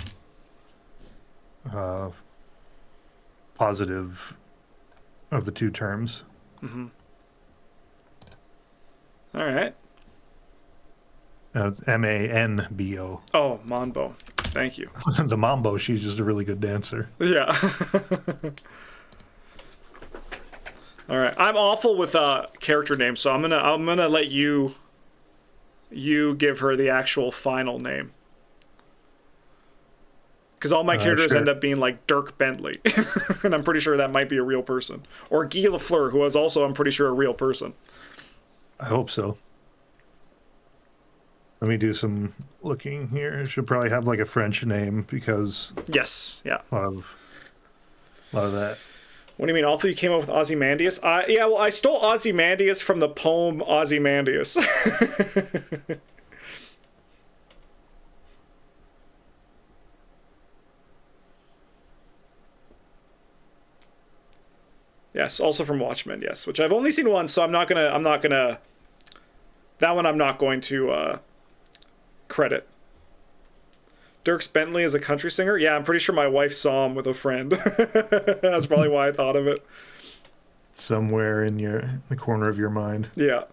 positive of the two terms. Mm-hmm. All right. It's M-A-N-B-O. Oh, Manbo. Thank you. The Mambo, she's just a really good dancer. Yeah. All right, I'm awful with character names, so I'm gonna let you give her the actual final name, because all my characters end up being like Dirk Bentley, and I'm pretty sure that might be a real person, or Guy Lafleur, who is also I'm pretty sure a real person. I hope so. Let me do some looking here. It should probably have like a French name because yes, yeah, a lot of that. What do you mean? Also, you came up with Ozymandias? Yeah, well, I stole Ozymandias from the poem Ozymandias. Yes, also from Watchmen, yes, which I've only seen once, so I'm not gonna that one I'm not going to credit. Dirks Bentley is a country singer? Yeah, I'm pretty sure my wife saw him with a friend. That's probably why I thought of it. Somewhere in the corner of your mind. Yeah.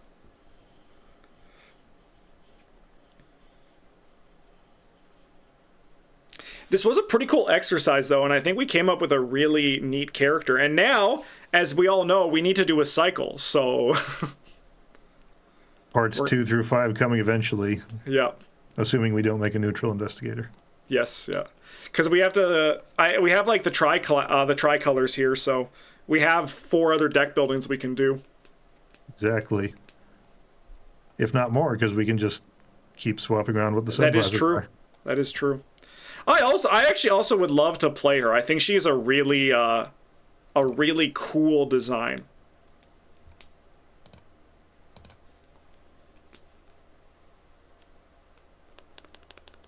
This was a pretty cool exercise, though, and I think we came up with a really neat character. And now, as we all know, we need to do a cycle, so... Parts 2 through 5 coming eventually, Yeah. assuming we don't make a neutral investigator. Yes. Yeah. Because we have to. We have like the tricolors here, so we have 4 other deck buildings we can do. Exactly. If not more, because we can just keep swapping around with the That is subclasses. true. That is true. I actually also would love to play her. I think she is a really cool design.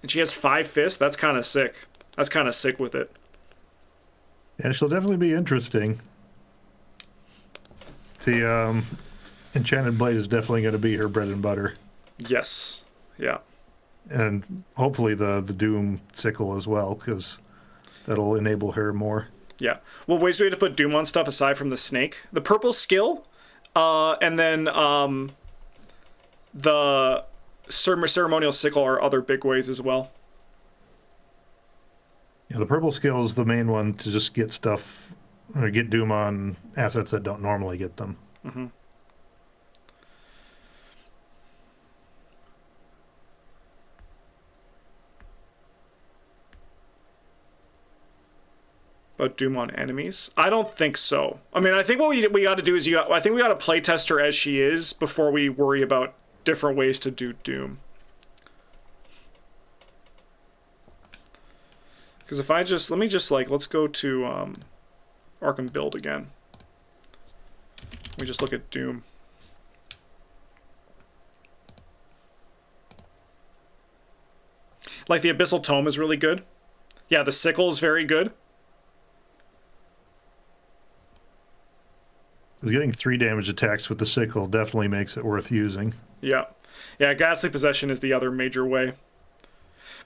And she has 5 fists. That's kind of sick. That's kind of sick with it. Yeah, she'll definitely be interesting. The Enchanted Blade is definitely going to be her bread and butter. Yes. Yeah. And hopefully the Doom Sickle as well, because that'll enable her more. Yeah. Well, ways we have to put Doom on stuff aside from the snake. The purple skill, and then the ceremonial sickle are other big ways as well. Yeah, the purple skill is the main one to just get stuff, or get Doom on assets that don't normally get them. Mm-hmm. About Doom on enemies? I don't think so. I mean, I think what we got to do is I think we got to play test her as she is before we worry about different ways to do Doom. Because if I just let's go to Arkham Build again. We just look at Doom. Like the Abyssal Tome is really good. Yeah, the sickle is very good. Getting 3 damage attacks with the sickle definitely makes it worth using. Yeah. Yeah, Ghastly Possession is the other major way.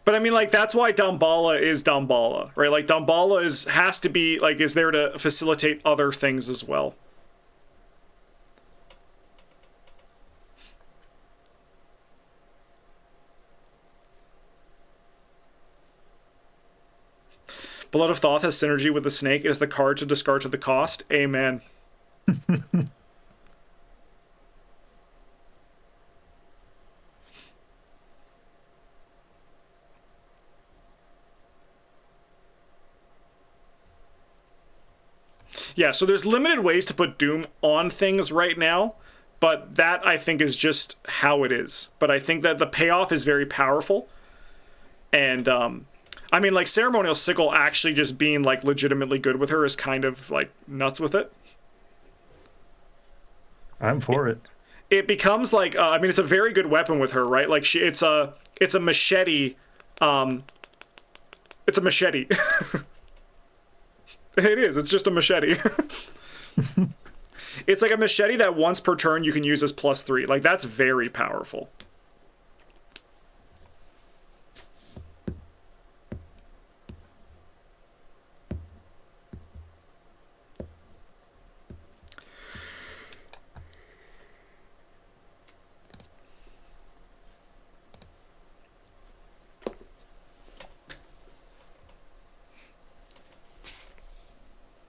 But I mean, like, that's why Damballa is Damballa, right? Like, Damballa has to be, like, is there to facilitate other things as well. Blood of Thoth has synergy with the snake. It is the card to discard to the cost. Amen. Yeah, so there's limited ways to put Doom on things right now, but that, I think, is just how it is. But I think that the payoff is very powerful. And, I mean, like, Ceremonial Sickle actually just being, like, legitimately good with her is kind of, like, nuts with it. I'm for it. It becomes, like, I mean, it's a very good weapon with her, right? Like, it's a machete, it's a machete. It is. It's just a machete. It's like a machete that once per turn you can use as +3. Like, that's very powerful.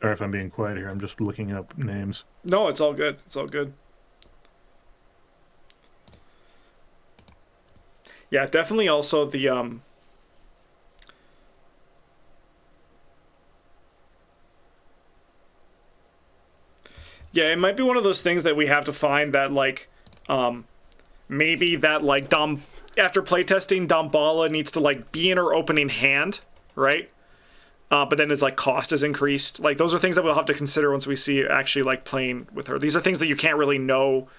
Sorry if I'm being quiet here. I'm just looking up names. No, it's all good. It's all good. Yeah, definitely also the yeah, it might be one of those things that we have to find that, like, maybe that, like, after playtesting, Damballa needs to, like, be in her opening hand, right? But then it's like cost is increased. Like, those are things that we'll have to consider once we see actually, like, playing with her. These are things that you can't really know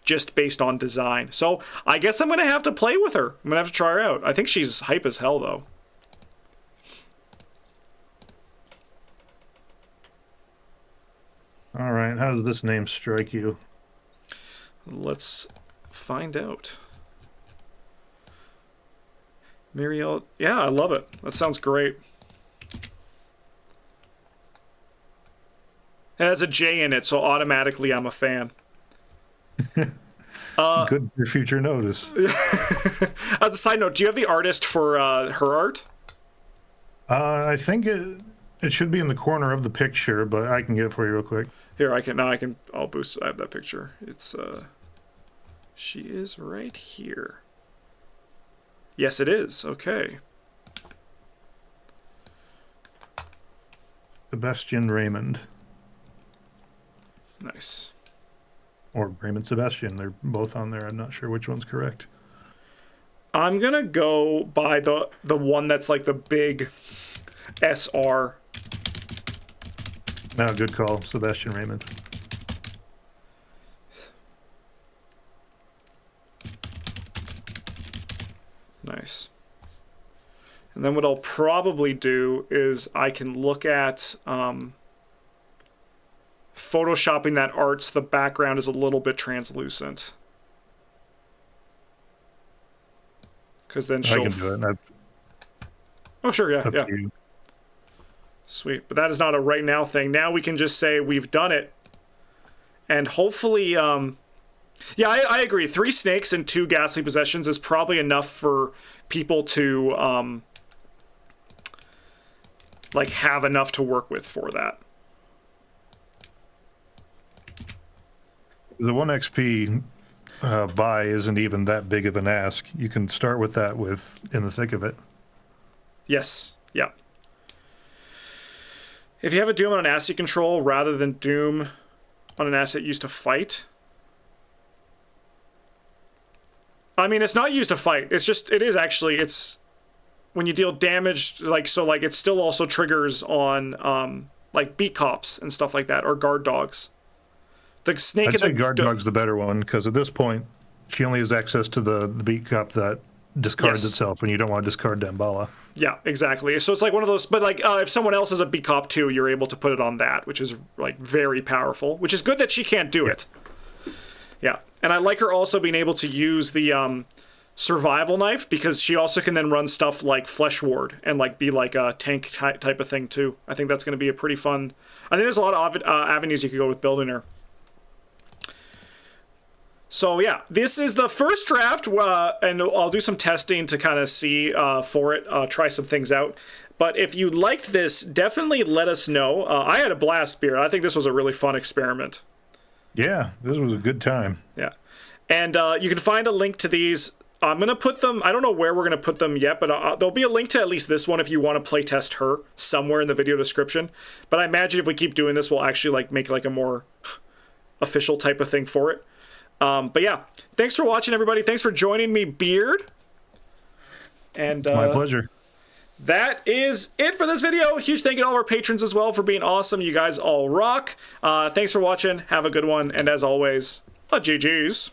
just based on design. So I guess I'm going to have to play with her. I'm going to have to try her out. I think she's hype as hell, though. All right. How does this name strike you? Let's find out. Muriel. Yeah, I love it. That sounds great. It has a J in it, so automatically I'm a fan. Good for future notice. As a side note, do you have the artist for her art? I think it should be in the corner of the picture, but I can get it for you real quick. Here, I'll boost. I have that picture. It's She is right here. Yes, it is. Okay. Sebastian Raymond. Nice. Or Raymond Sebastian. They're both on there. I'm not sure which one's correct. I'm going to go by the one that's like the big SR. No, good call. Sebastian Raymond. Nice. And then what I'll probably do is I can look at photoshopping that art so the background is a little bit translucent. Because then she'll... I can do it. Oh, sure, yeah, Up yeah. to you. Sweet. But that is not a right now thing. Now we can just say we've done it. And hopefully... yeah, I agree. 3 snakes and 2 ghastly possessions is probably enough for people to... like, have enough to work with for that. The 1 XP buy isn't even that big of an ask. You can start with that in the thick of it. Yes. Yeah. If you have a Doom on an asset control rather than Doom on an asset used to fight... I mean, it's not used to fight. It's just, it is actually, it's... when you deal damage, like, so, like, it still also triggers on, like, beat cops and stuff like that, or guard dogs. The snake I'd and say the guard dog's the better one, because at this point, she only has access to the beat cop that discards itself, and you don't want to discard Damballa. Yeah, exactly. So it's like one of those, but, like, if someone else has a beat cop too, you're able to put it on that, which is, like, very powerful, which is good that she can't do it. Yeah, and I like her also being able to use the, survival knife, because she also can then run stuff like Flesh Ward and like be like a tank type of thing too. I think that's going to be a pretty fun... I think there's a lot of avenues you could go with building her. So yeah, this is the first draft, and I'll do some testing to kind of see for it, try some things out. But if you liked this, definitely let us know. I had a blast, Beard. I think this was a really fun experiment. Yeah, this was a good time. Yeah. And you can find a link to these. I'm going to put them, I don't know where we're going to put them yet, but there'll be a link to at least this one if you want to play test her somewhere in the video description. But I imagine if we keep doing this, we'll actually like make like a more official type of thing for it. But yeah, thanks for watching, everybody. Thanks for joining me, Beard. And My pleasure. That is it for this video. Huge thank you to all of our patrons as well for being awesome. You guys all rock. Thanks for watching. Have a good one. And as always, GG's.